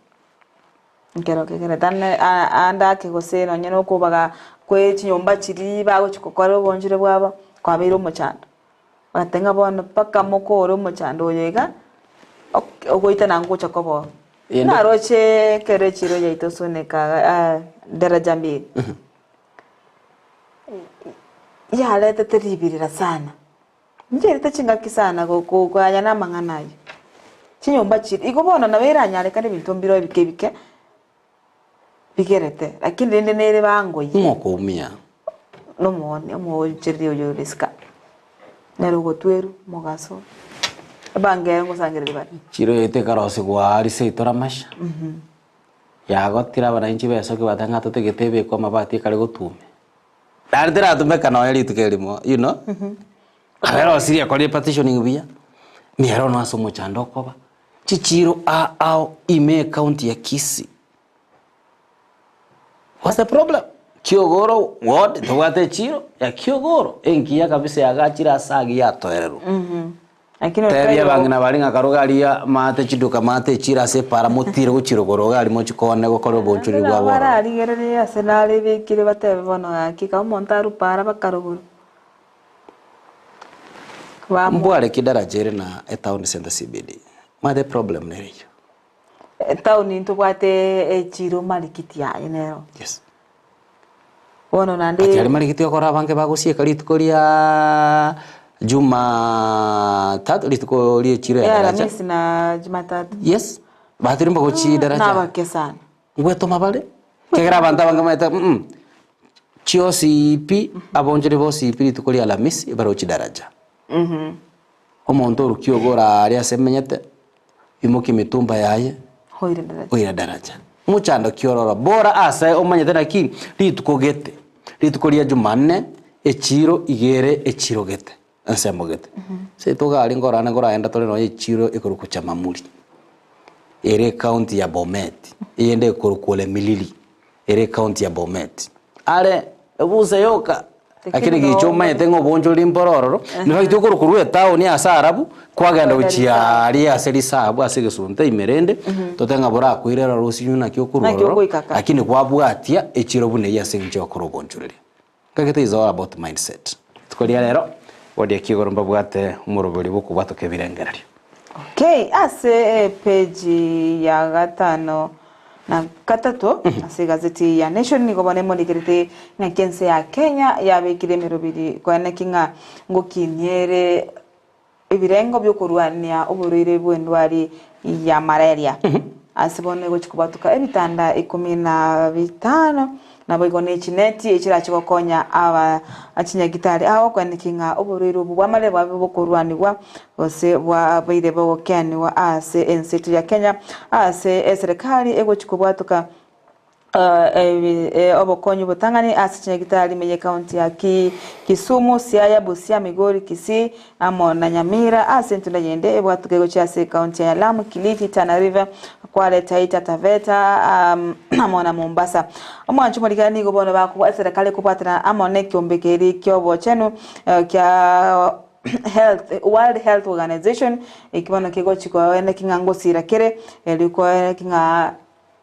Nkero kegerete anda kigose no nyeno kubaga kwe chinyomba chiri bago chikokoro bonjire bwaba kwa biro muchando. Batenga bono paka mokoro muchando yega. Ogoita nango chakobo. Naroche kere chiro yaito suneka daraja mbili. Ya leta teribirira sana. Njere chinga kisana kwa yana manganayo. Chinyomba chiri igobona na bera nyale kandi bintu mbiro bikebike. Bigerete lakini rende nere bango yi. Moko umia. No muone mo chiri yo riska. Nerugo tweru mogaso. Bangere ngusangire bari. Chiro yete karose kwa arise itora masha. Yagotira bana inchi beso ke batanga totegete kwa mabati kale gotume. Dardira tumeka no yali tukelimo, you know? Abero siria kwa petitioning bia. Miero no asomo chando koba. Chichiro ao ime county ya Kisi. What's the problem? Kyogoro ward towate chiro ya Kyogoro enkia kabisa ya gachira sagi ya toerero. lakini tebya bangina bali ngakarugaria mate chiduka mate chira se para mutire guchirogoroga ali mochikone gukora bonchuri gwa boro bara arigereria Arsenal bikire batebe bono akika montaru para bakaruguru mbware kidarajere na town center CBD mate problem nereyo town ntubwate echiro malikitia enero yes bono nande ati ali malikiti okora bange bagusieka litukoria Jumatatu litukoria chiro ya daraja Alhamisi na Jumatatu yes batirimba gochi daraja na bakesana ngweto mabale kegera banta banga maita chio CP abonjere bo CP litukoria Alhamisi barochi daraja omonto rukiogora ari asemenyete imuki mitumba yaye hoira daraja muchando kiororo bora asa omanyete naki litukogete litukoria Jumanne echiro igere echiro gete ansemogete se toga ali ngorana ngoraenda tole no echiro ikurukucha mamuri ere county ya Bomet yende ikurukule milili ere county ya Bomet ale ebuze yoka lakini gichoma yetengo bonjo limpororo niho itukurukuru town ya Sarabu kwagenda uchiya ali aseri sabu asigesunte imerende totenga bora kwirera rusinyu na kyokuroro lakini kwabwatia echiro bune yasenjo kurobonjurire kagete is all about mindset tukoria rero wodi akigoromba bwate umurobori bukubwato kebirengererio okay ase page ya gatano na gatatu ase gazeti ya Nation niko bone monikerete na kense ya Kenya yabekire mirobiri kwana kinga ngokiniere ibirengo byokurwania uburire bwendwari ya malaria asibone gochikubatuka ebitanda 15 nabo igone chineti ekirachigokonya aba achinyagitari aho kwanikinga uburiro bwa male bwa bokurwanirwa ose bwa baire bogokaniwa ase ensetu ya Kenya ase serikali egochikubatuka obokonyi butangani ase chinyagitari menye county ya Kisumu Siaya Busia Migori Kisii amo na Nyamira ase ntundagende ebwatukego chase county ya Lamu Kilifi Tana River Kwale Taita Taveta amona Mombasa omwanchu muligani gobono bakubwa serikali kupatana amone kyombekeri kyobo chenu kya World Health Organization ikibono kigo chiko ene kingango sirakere eliko kinga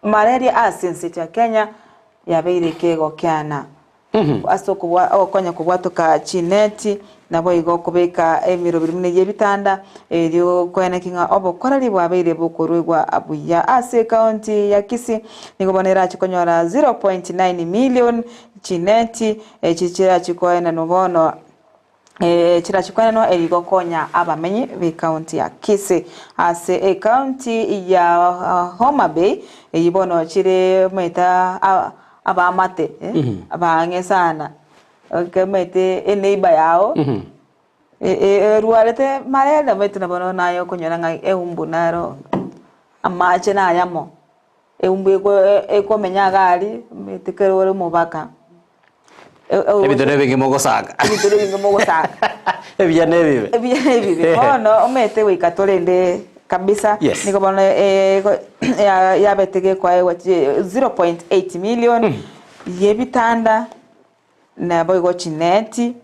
malaria asense ya Kenya yabeire kego kyana asoko okonya kubwatuka chineti nabo igo kubeka emiro birimune yebitanda eryo kwene kinga obokorari bwabeire bukorwegwa abuya ase county ya Kisii nigobonera chikonyora 0.9 million chineti echichira chikoena nobono chira chikwana erigo konya abamenyi be county ya Kisii ase county ya Homa Bay ibono chire meta abamate abange sana kemete eneiba yao rualete marenda mete nabono nayo konyora nga eumbunaro amache na yamo eumbu eko menyagari mete kerore mubaka ebitore bingimogo saka ebiyanebibe ono omete wikatolende kabisa yes. Niko bana ya betege kwa 0.8 million yebitanda na boygo chineti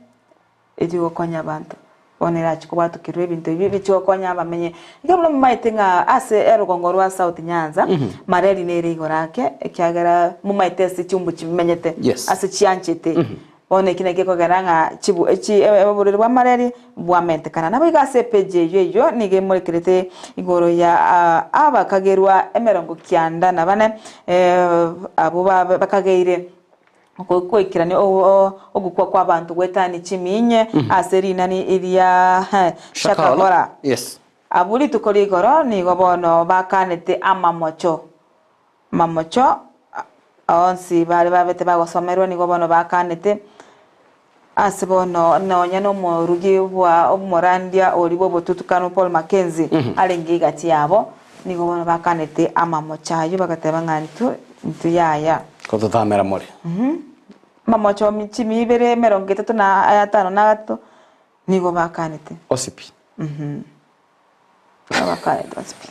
edigo konya abantu onera chikobatu kirwe bintu bibi chikokonya bamenye ngabula maitenga ase erugongorwa South Nyanza mareri nere igorake kyagara mu maitesi cyumbu kimenyete yes. Ase chianchete one kinege kogaranga chibu eburire bwa mareri bwamentekana nabo igase page yeyo nige murekerete igoro ya abakagerwa emerongo kyanda na bane abo bakageire kwikirani ogukwa kwabantu gwetani chiminye aseri nani iria shakagora yes abuli tukoli goro ni gobono bakanete amamocho onsi bale babete bagosomerwa ni gobono bakanete asibono nonya no murugi bwa omurandia olibo botutukano Paul Mackenzie alengi gati yabo ni gobono bakanete amamochayo bagateba ngantu ntuyaya koto tamera mori mamocho michimi ibere 35 na 3 nigo bakanete osipi abakanete osipi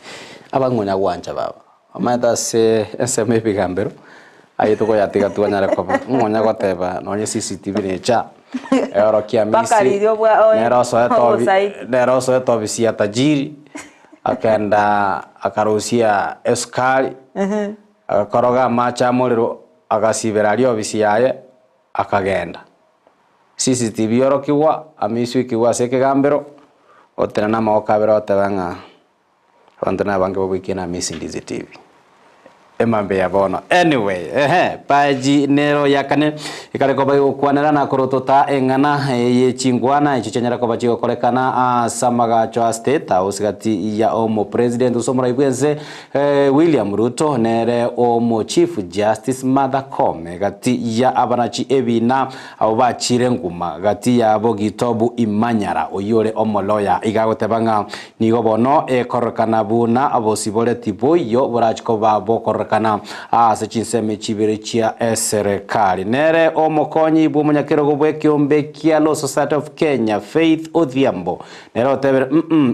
abangonya gwanja baba amata se SMA bigambero Ayi tuko yatiga tu anyare koba ngonya goteba nonye CCTV ne cha ero kia misi nero so to bisia tajiri akaenda akarusia eskali akakoroga macha muliro agasibera lyo bisiaye akagenda CCTV oro kiwa amisu kiwa seke gambero otena na maokabero otebanga ontena bange bobikina misi ndizi TV emambe ya bono anyway paji nero yakane ikare ko bayo kwanera na korotota engana ye chingwana ichi chenyara ko bachi korekana samaga cho state house gati ya omo president usomora ibwense William Ruto nere omo chief justice Martha Koome gati ya abanachi ebina abo bachire nguma gati ya bogitobu imanyara oyore omo lawyer igagotebanga nigo bono korekana buna abo sibole tipo yo borachko babo kana ase chinseme chibere chia serikali nere omokonyi bwo munyakero gobwe kiombe kia Law Society of Kenya Faith Odhiambo nere otebere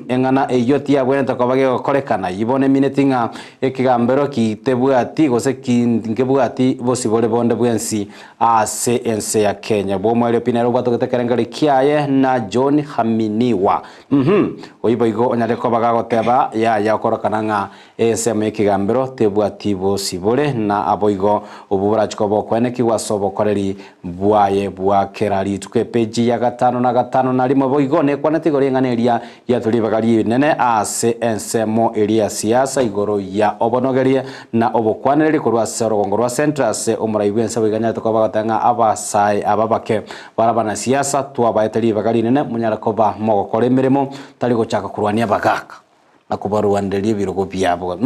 engana eyoti abwene takobage gokorekana ibone minetinga ekigambero kitebwati gose kingebwati bosibole bonde bwensi ase ense ya Kenya bwo mwele pinero bwato getekerengere kiaye na John Haminiwa oyiboigo onyare kobaga goteba ya korokana nga eseme ekigambero tebwati sibole na aboigo obuburachiko bokwene kiwasobo koreri bwaye bwa kerari tukwe peji ya 5 na 5 na limo boigo ne kwanete gorenganeria ya tulibagali nene ase ensemo elia siasa igoro ya obonogerie na obokwanere korwa serogongorwa centrase omuraibense biganya tokobagatanga abasai ababake barabana siasa twabaeteri bagali nene munyarakoba mogokore mirimo tali gochaka kurwania bagaka akubaruandelie birogo byabo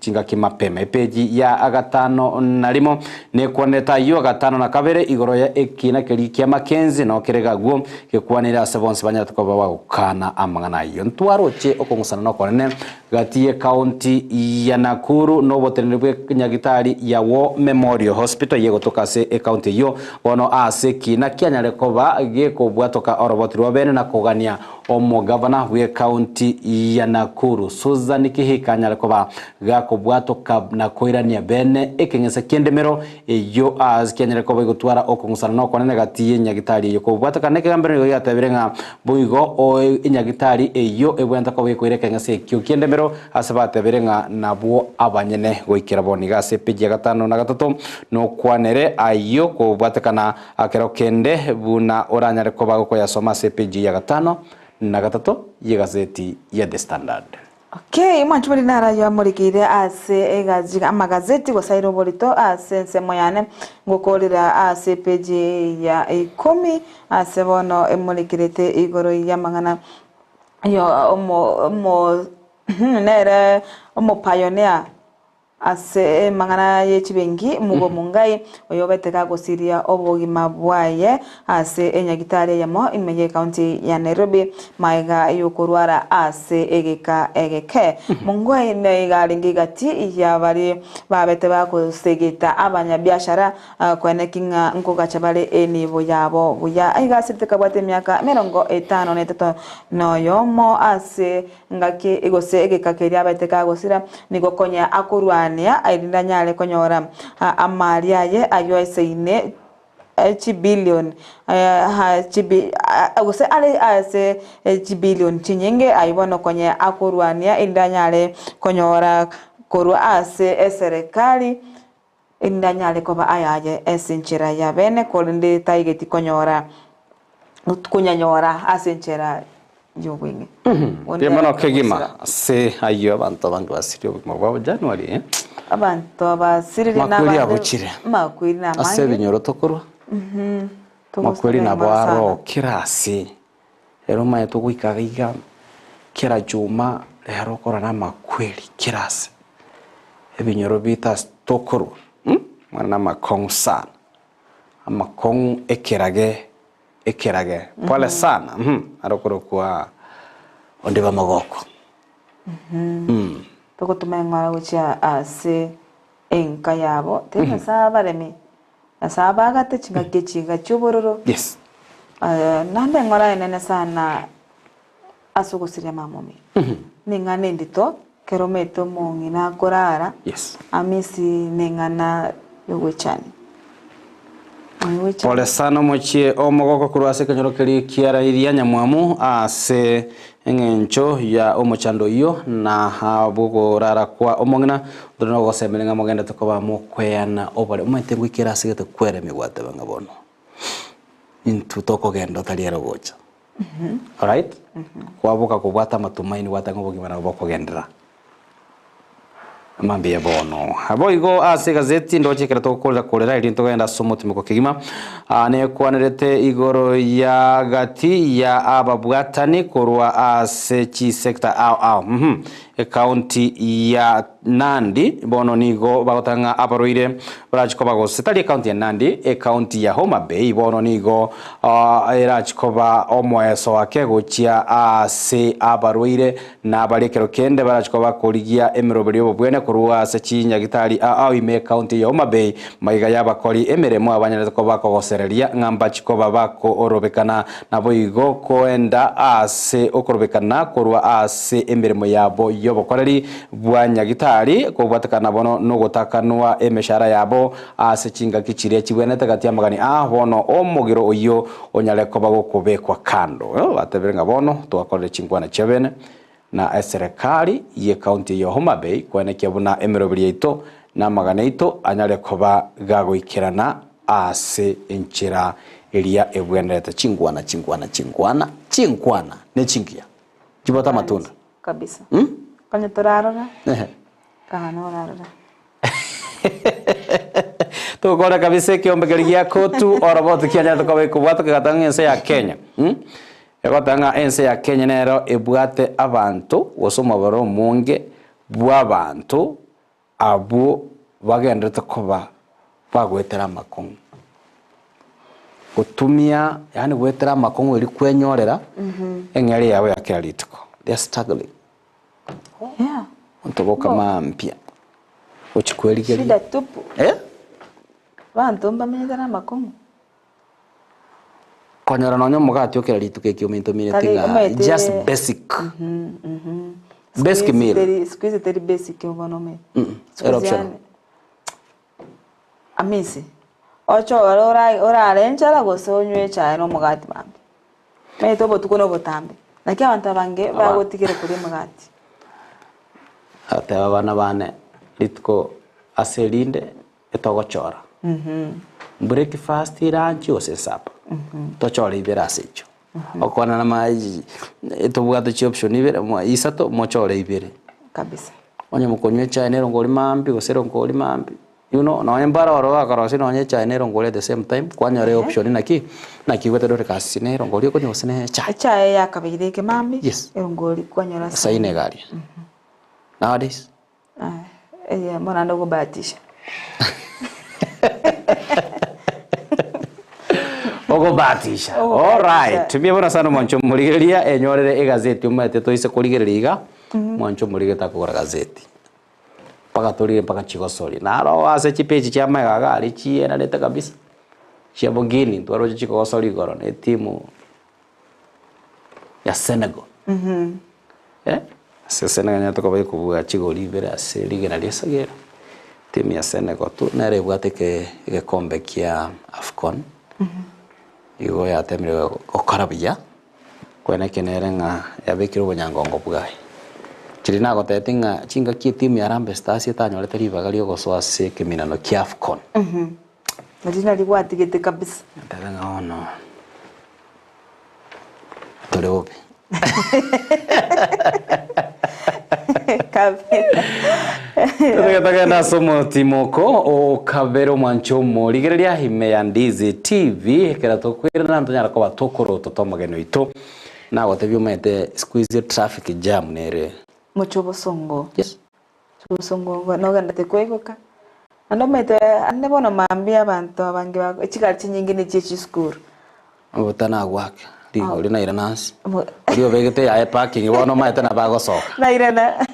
chinga kimapema peji ya 5 na limo ne kwaneta yo 5 na kabere igoro ya ekina kerikia Makenzi no keregaguo kekwanira sebonse banya tukoba bagukana amangana yo ntwaroche okongusana no kone gatie county ya Nakuru no botenebwe nyagitari ya War Memorial Hospital yego tokase county yo bono ase kina kyanyare koba geko bwatoka orobotirwa bene na kogania omo governor we county ya Nakuru Susan Kihikanyare koba gako bwatoka na koirania bene ekengese kendemero yo as kyanyare koba igotwara okongusana no kone gatie nyagitari yo kobwatoka nekegambere yo yateberenga buigo o nyagitari yo ebwenta koba koire kengese kyo kendemero asabate berenga nabwo abanyene goikira boniga se peji ya 5 na 3 no kwanere ayo ko bwatekana akero kende buna oranyare ko bagoko ya soma se peji ya 5 na 3 ye gazeti ya The Standard. Okay, manchuri nara ya murikire ase egaji amagazeti gosairo bolito ase semoyane ngokolira ase peji ya 10 ase bono emurikirete igoro ya mangana yo omo nere omo pioneer ase mangana ye chibengi mugo mungai oyobeteka gosiria obogima bwaye ase enyagitare yamo imenye county ya Nairobi maiga yokorwara ase egeke mungwai ne garingi gati ya bari babete bakosegeta abanya biashara kwenekinga nkoga chabale enibo yabo buya aigasiteka bwate myaka 53 no yomo ase ngake egose egekakeria beteka gosira nigokonya akorwana airinda nyale konyora amaria ye ayo seine billion agose ale ase billion chinyenge aibono konye akorwania inda nyale konyora korwa ase serikali inda nyale koba ayaje esinchira ya bene kolinde taigeti konyora kunyanyora asinchira yobwinge Demano kegima se ayo abantu basirio mabwa January abantu basirire makwiri abuchire makwiri na mangi ase binyoro tokorwa makwiri na bwaro kirasi ero maye to guikagiga kira juma ero korana makwiri kirasi ebinyoro bita tokorwa mwana makong sana amakong ekirage pole sana arokoro kwa ondeba magoko toko tumengwara gucha ase enka yabo tena sabaremi asabaga te chinga kechinga chubororo yes nande ngora enene sana asugusiria mamomi ningane ndito kerometo mongi na korara yes amisi ningana yogwechani. Pole sana mochie omogoko kurwase kanyorokeri kiara iria nyamwamu ase engencho ya omochando iyo na habugo rara kwa omongina ndono gosemelenga mogenda tokoba mokweana obale umete gwikira asigete kwere migwate banga bono into toko gendo taliero gocha. All right? Kwabuka kubwata matumaini watanga bogimana boko gendera mambia bono habo igo ase gazeti ndochekera tokolera ili ntogenda somo timiko kigima ne kwanirete igoro ya gati ya ababwatani korwa ase chi sector au county ya Nandi bono nigo bagotanga abaroire barachikoba go setali county ya Nandi county ya Homa Bay bono nigo erachikoba omweso wake gochia ase abaroire na barekero kende barachikoba korigia emiroberi obwene korwa ase chinya gitari au ime county ya Homa Bay maiga yabakori emeremo abanyarete ko bakogosereria ngamba chikoba bako orobekana nabo igo koenda ase okorobekana korwa ase emeremo yabo yobokoreri bwanya gitari kubwatakana bono no gotakanwa emeshara yabo ase chinga kichire chibwenete gati amagani bono omugiro oyo onyare ko bagokobekwa kando bateberenga bono twakorere chingwana chebene na serikali ye county ya Homa Bay kwenekia buna emerobiri yaito na magana ito anyare koba gagoikirana ase enchira elia ebwenete chingwana ne chingia jibota matunda kabisa kanya torarora kana orarora to gora kabisa kiombegeria kotu oroboto kianya to kobe kubwata gatanga ense ya Kenya egotanga ense ya Kenya nero ebwate abantu gosoma baro munge bw'abantu abo bagendete koba bagwetera makongo kutumia yani gwetera makongo iri kwenyorera engeri yawe ya kialitiko they are struggling ntoboka mampia ochikweligeria shida tupu bantu mbamenyete na makongo konyora nonyo mugati okera lituke kiuminto minute just basic basic meal squeeze teri basic ubonome eruption amisi ocho ora renjara gosonywe chae no mugati bambi meto botukono botambe naki abantu abange bagotigere kuri mugati ate abana bane litko aselinde etogochora breakfast lunch ose sapa tochora ibera secho okwana na maji etobwato chi option ibere mo isato mochora ibere kabisa onye mukonywe chai nero ngoli mambi gosero ngoli mambi you know no embara oro akarosi no onye chai nero ngoli at the same time kwanyore option naki wetero kasi nero ngoli ko nyosene chai ya kabire ke mambi yes ngoli kwanyora saine gari nowadays mbona ndo kubahatisha ogobatisha all right tumia bona sana mwancho murigeria enyorere egazeti umete toise kurigereriga mwancho murigeta kugura gazeti paka turire paka chigosori naro ase chipeji cha magaga ari chiena leta kabisa chia bogini twaro chigosori goro ne timu ya Senegal Senegal nyato ko bayi kubuga chigori bere ase ligera lesagera timu ya Senegal tu nare bwateke igikombe kia AFCON igo ya temire okarabia kwene kenerenga yabekiro bonyangongo bwayi chirina gotetinga chinga ki timu ya Harambee Stars etanyorete ribaga ryo goswase keminano kia AFCON Madina ligwatigete kabisa ndarenga ono tole obi Tega na somo timoko o kabero mwancho morigereria hime ya Ndizi TV kera tokwira na ntonyara ko batokoro totomageno ito na gotebyo mete squeeze traffic jam nere muchobo songo yes songo no ganda te kwegoka ando mete ande bona mambia abantu abange ba chikari nyingine chechi school obutana gwake digo lina iranasi rio vegete ya parking wono maete na bago soka na irana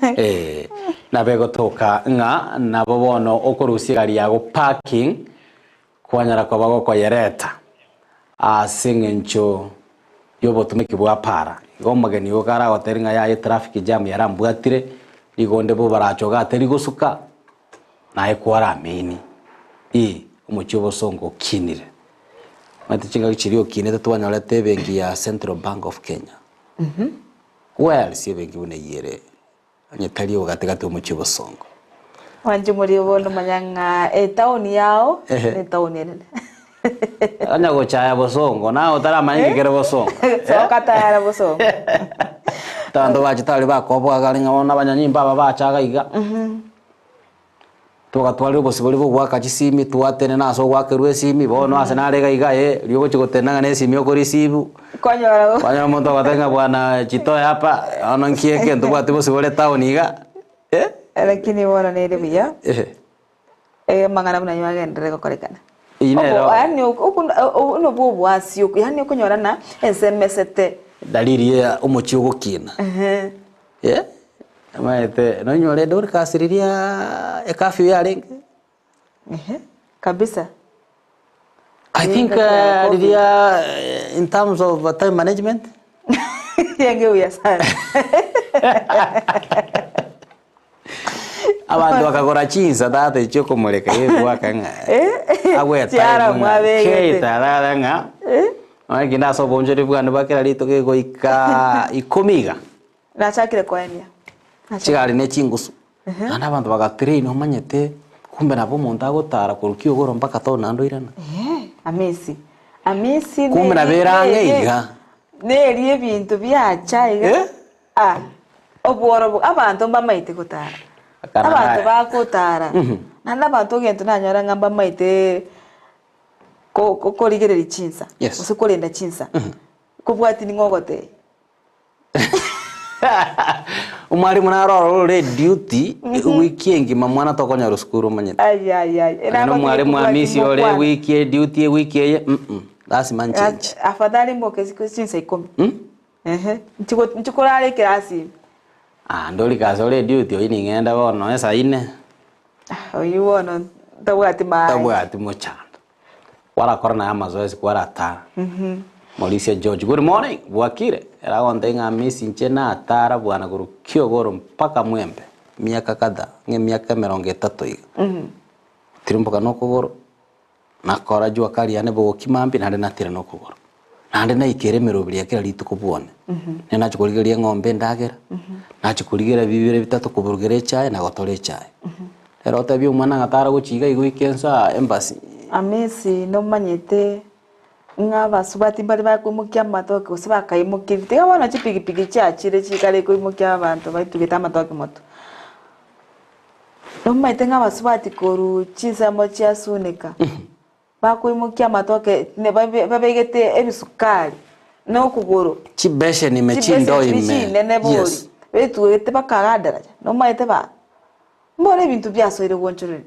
na bego toka nga na bobono okorusia gari yago parking kwanyara kwa bago kwa yereta asingencho yobo tumiki bwa para gomageni okara goteringa ya traffic jam yarambwatire igonde bo barachoga ateri gosuka na ekwara mini umuchi bosongo kinire mate chinga chirio kinete twanyorete bengi ya Central Bank of Kenya well si bengi une yere anyetali ogategate umuchi bosongo Wanju muri bono manyanga town yao ni town nene anya gochaya bosongo na otara manyi kere bosongo sokata yara bosongo tando bachitali bakobwa galinga bona banyanyimba babachaga iga tugatwarire bosibori bwo gwaka chisimi twatene naso gwakerwe simi bono ase narega iga ryo gochigotena ne simi okori sibu kwanyora muntu agatenga bwana chitoya hapa ono nkieke ntubwate bosibori town iga lakini wona nere biya mangana buna nyagendere gokorekana inero yani uno bwo asio yani kunyora na SMS dalili ya umuchi ugukina amaete no nyore ndo kasiriria ekafi ya ring kabisa I think in terms of time management yange uya sana abantu bakagora chinsa date cyo komureka yebwakanga agweta tiara mwabege ketaranga Magi naso bonjeri bwana bakera rito kegoika ikomiga nachakire kwania chigari ne chingusu ana abantu bagatrain omanyete kumbe nabo muntu agotara kurukio goro mpaka to nando irana amisi kumbe naberange iga neri ebintu byachaiga obworo abantu mbamaite gutara abantu bakutara nanda abantu gento nanyora ngamba maite ko ligere chinsa usikolenda chinsa kubwati ni ngogote umwalimu naroro re duty wiki ngima mwana tokonya rusukuru manyete no mwalimu amisi ore wiki duty wiki ye lazima nchange afadhali mboke chinsa 10 nchikorare kirasi ndoli kazo ore duty oyini ngenda bono esa ine oyuono tabwati mochando wala korona ya mazoezi kwara atara Mauricio George good morning bwakire era gondenga misi nchena atara bwana gurukio goro mpaka mwembe miaka kada miaka 30 iga tirimboka no kugoro nakora jwa kali ane bo kimambi nande natira no kugoro nande na ikiremero biri yakira lituko bwone nena chukurigeria ngombe ndagera na chukurigeria bibire bitatu kuburugere chai na gotore chai era otabi umwana ngatara guchiga igwikensa embassy amesi no manyete ngaba subati bali bakumukia matoke usibaka imukiri tiga wana chipigipigi chachire chikale kuimukia abantu baitugeta matoke moto no maite ngaba subati koru chisa mochi asunika bakuimukia matoke ne babegete ebisukali no kugoro chibeshe ni mechindo ime yes betu ete bakagadara no maite ba mbone bintu byasoire wonchurire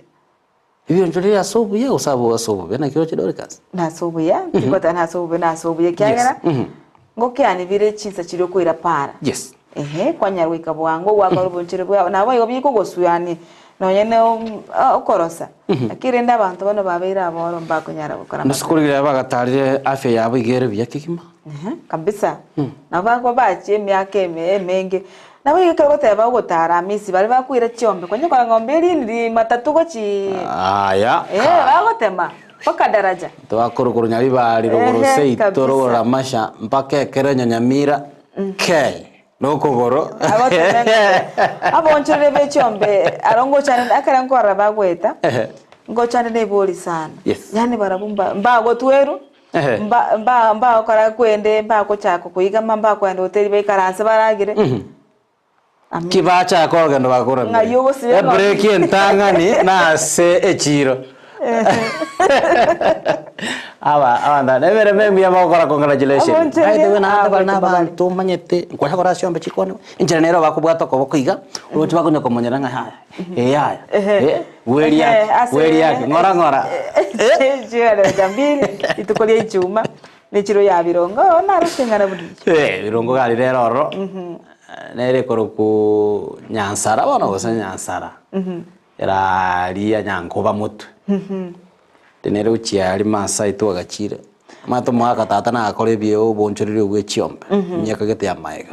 ibyo njuri asobu ye usabo asobu bena kiro chidore kazi nasobu ya tikota nasobu ye kyagera ngoke ani bire chinsa chiro kwira para yes kwanyarwe kabwango wakarubonchire bwa nabo yobi ko gosuyani nonyene okorosa akirenda abantu bano babira aboro mbakonyara gukora nasukurira bagatarire afya yabo igere byakikima kabisa nabako bache myake menge nabo yeke goteba gutara misi bari bakwira cyombe kwanye kwa ngombe rindi matatu gochi aya bagotema paka daraja twakorokoro nyari bari rogorose itoro ramasha mpaka kerenya nyamira ke nokogoro abonchire be cyombe arongo cyane akarango arabagweta ngo cyane ne boli sana yani barabumba mbago tweru mba okara kwende mba ko chako kuiga mba kwende hoteli be karanse baragire kibacha ko gendo bakora break entangani na se echiro abanda nevere membi abakora congratulations aide na abantu manyete kwasha kora shombe chikono injenero bakubwato ko bokiga uruti bakunye komonyera nga haya weri yake ngora jere jambiri itukolie ichuma nechiro ya birongo ona rusengana budi birongo gali rero nere koroku nyansara bona gose nyansara era ria nyankoba mutu tenere uchia ali masa itu agachire mato mwaka tata na akore bio bonchorire gwe chiombe nyaka gete ya maiga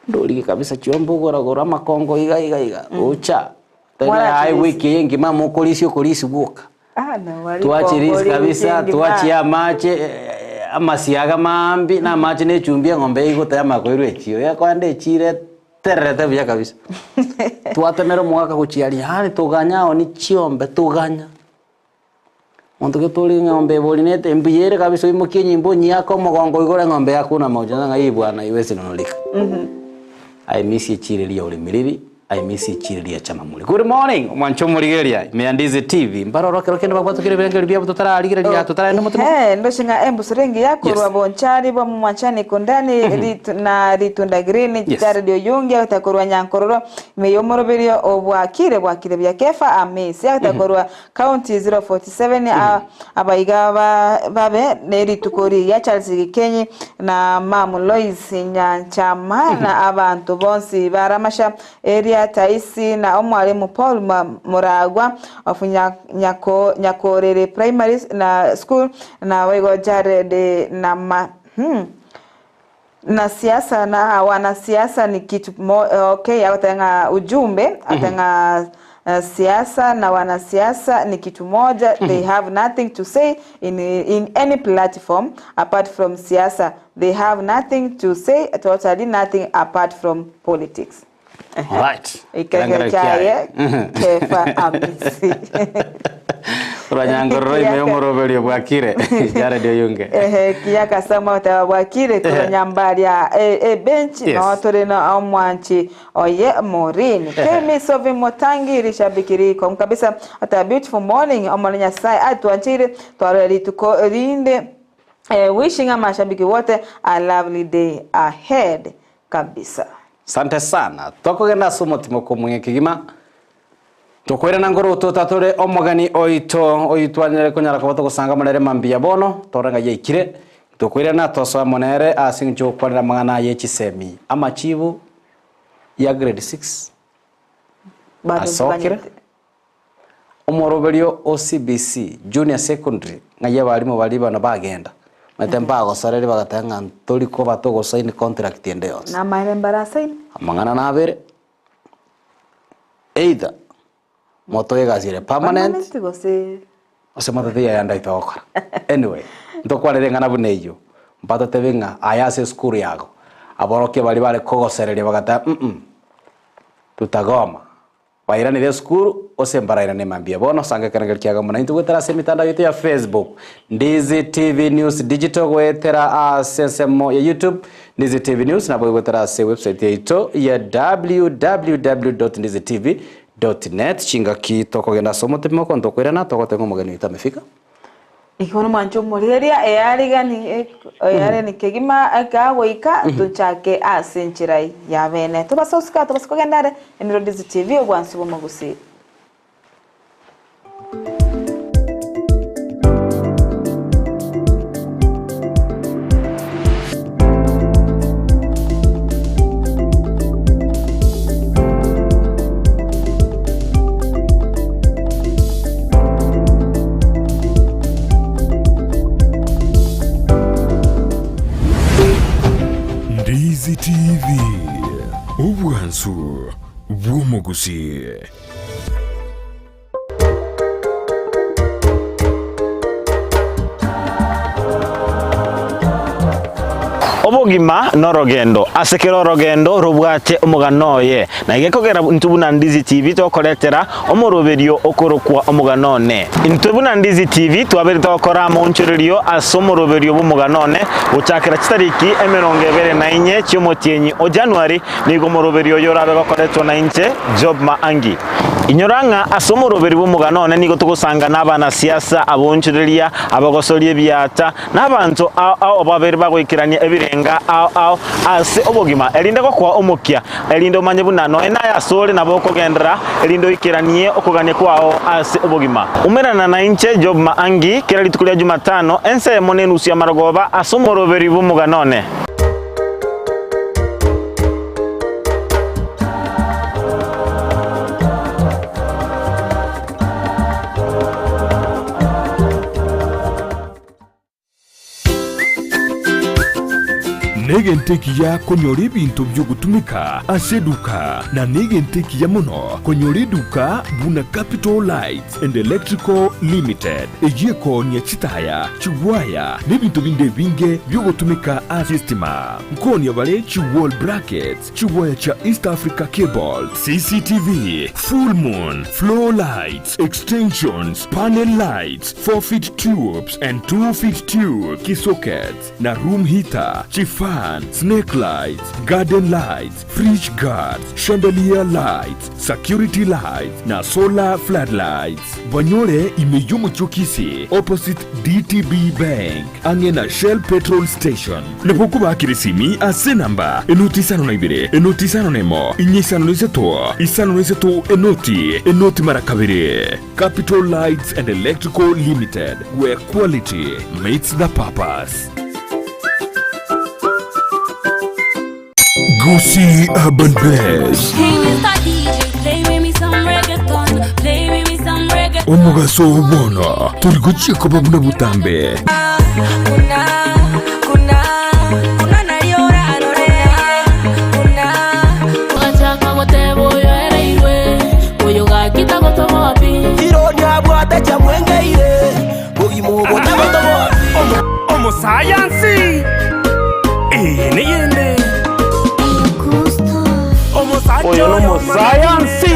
ndori kabisa chiombo gora makongo iga ucha tena ai wiki yengi mama kolisi buka tuachirizi kabisa tuachia mache amasiaga mambi na mache ne chumbia ng'ombe igota ya makoirwe chio ya kwande chire terete bya kabisa tuatemera mwaka kuchiari hani tuganyao ni chiombe tuganya Monto ke tuli ng'ombe bolinete mbiyere kabisa imukie nyimbo nyako mogongo igore ng'ombe yako na moja nga ibwana iwezi nonolika I miss you chiriria uli miriri I miss you chiriria chama muli. Good morning mwancho muligeria Meandizi TV mbarorokero kende bagwato kire birengeri bya butotara aligeria tutara ndo mutumo ndo shinga embusurengi yako rwa bonchari ba mwanchani kondani na ritunda green radio yungi atakorwa nyankororo meyomoroberio obwakire bya kefa amesi atakorwa county 047 abaiga babe neri tukori ya Charles Gikenyi na Mamu Lois Nyanchama na abantu bonsi baramasha area taisi na omwalimu Paul Muragwa afunya nyakorere primary na school na wego Jared na na siasa na wanasiasa ni kitu okay atanga ujumbe atanga siasa na wanasiasa ni kitu moja they have nothing to say in any platform apart from siasa they have nothing to say totally nothing apart from politics. Right. Ikakaya kefa amisi. Uranyangororo imeyomoroberio bwakire Jared Yunge. Kiyaka sama tabwakire kuranyambaria bench na tore na omwanchi oye morini. Kemi sovi motangi rishabikiri kwa kabisa ata beautiful morning omalinya sai atuanchire twareli tuko rinde wishing amashabiki wote a lovely day ahead kabisa. Sante sana. Toko genda sumo timoko mwenye kigima. Tokwera na ngoro tutatore omogani oitwanire kunyara kwa toko sanga monere mambia bono torenga yekire. Tokwera na toso monere asingjo kwanira mangana yechisemi. Amachivu ya grade 6. Asokire. Omoroberio OCBC junior secondary ngaye balimo baliba na bagenda. Matempa gosarere bagatanga ntoli ko batogo sign contract ende yose. Na mairembara sign. Amangana na bere. Either moto yegazire permanent gose. Ose matete ya ndai toka. Anyway, ndokwarere ngana buneyo. Mpato tebenga ayase school yago. Aboroke bali kogoserere bagata tutagoma. Bairani de school ose mbarairane mambia bono sanga kanagel kiaga muna into wetera semitanda yote ya Facebook Ndizi TV News Digital wetera sensemo ya YouTube Ndizi TV News na wetera se website yeto ya www.ndizitv.net chinga ki toko genda somo temo konto kwera toko tengo mugeni itamefika Ikono mancho moliria eyarigani oyare nikegima akagoika tuchake asenchirai ya bene tubasoska tubaskogendare eniro Ndizi TV ogwansi bomagusi Ndizi TV ubwansu bw'omugusi. Obogima norogendo asekero rogendo rubwate omuganoye na igekogera ntubuna Ndizi TV tokoretera omoroberio okorokwa omuganone ntubuna Ndizi TV twabere tokora monchorerio asomoroberio bumuganone uchakira kitariki 24 cy'omotienyi o January nigo moroberio yorabe bakoretwa na inche Job Maangi inyoranga asomoroberio bumuganone nigo tugusanga n'abana siasa abonchoreria abagosorie byata n'abantu ababere bagoikirania ebirenga ase obogima elinde kwa omukia elinde omanye bunano enaya sole nabo kogendera elinde ikiranie okuganye kwao ase obogima umerana na inche Job Maangi kera litukulia Jumatano ense monenusi ya marogoba asomoroberi bumuganone negentekiya konyora ebintu byogutumika aseduka na negentekiya muno konyora eduka buna Capital Lights and Electrical Limited ejekonia chitaya chiwaya n'ebintu binde binge byogutumika asistima nkonia bale chiwall brackets chiwaya cha East Africa Cable, CCTV, full moon, floor lights, extensions, panel lights, 4-feet tubes and 2-feet tube sockets na room heater, fan, snake lights, garden lights, fridge guards, chandelier lights, security lights na solar floodlights. Banyore imeyomo chokisi opposite DTB Bank angena Shell petrol station. Napokuba kirisimi ase namba enoti sano na ibire enoti sano nemo inyisano niseto enoti marakabire. Capital Lights and Electrical Limited, where quality meets the purpose. Gusii Urban Blaze. Hey Mr. DJ, play me some reggaeton, play me some reggaeton. Omugaso obona turigochie ko babuna butambe. Kuna naliora anorea. Ukachaka wote boyo ereiwe, boyo gakita gotomo wapi. Ironya bwate cha mwengeire, bogi mubo na gotomo wapi. Omo science. Niyende. Oyo no science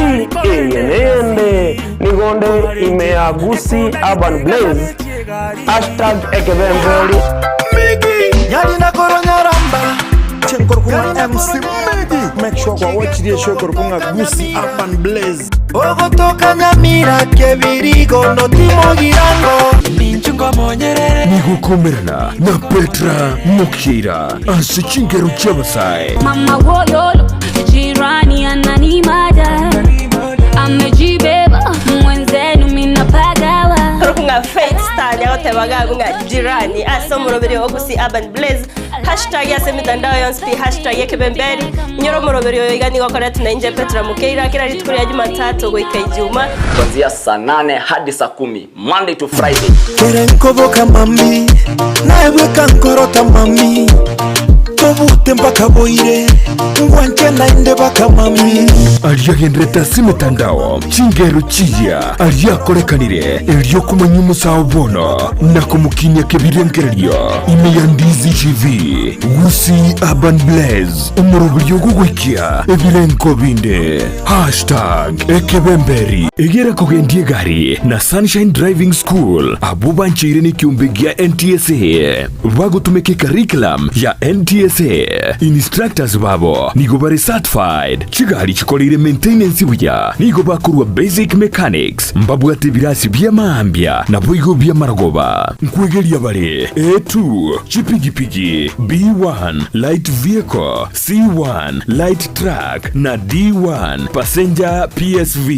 niyende nigonde imea Gusii Urban Blaze #ekebembeli Migi yali na koronya ramba chenkor kuma MC Migi make sure kwa watch the show kor kuma Gusii Urban Blaze ogotoka nyamira kebirigo no timo girango ninchungo monyerere Nigukomerana na Petra Mukira asichingeru chabasai. Mama woyolo, jirani ananimada. Amejibeba, mwenzenu minapagawa. Kunga Faith Star yote bagagu nga jirani aso muroberi wo Gusii Urban Blaze #yase mitandao yonse #ekebemberi nyoro muroberi yo igani gokora tunainje Petra Mukeira kila ritukuri ya Jumatatu goika Ijuma kuanzia saa 8 hadi saa 10 Monday to Friday. kerenkoboka mami nawe kankorota mami tobute mpaka boire ngwanche nainde baka mami Aliyagendreta simitandao chingeru chiya aliyakorekanire elyo kumanya umusawo bono na kumukinya kebirengereryo Imeyandizi TV Gusii Urban Blaze umurubyo gugwikia ebirenko binde #ekebemberi egera kogendie gari na Sunshine Driving School abubanchire ni kiumbigia NTSA bagutumeke curriculum ya NTSA instructors babo nigo bari certified chigari chikolire maintenance buya nigo bakurwa basic mechanics mbabwate birasi bya maambya na boigo bya maragoba nkwegeria bari A2 chipigipigi B1 light vehicle C1 light truck na D1 passenger PSV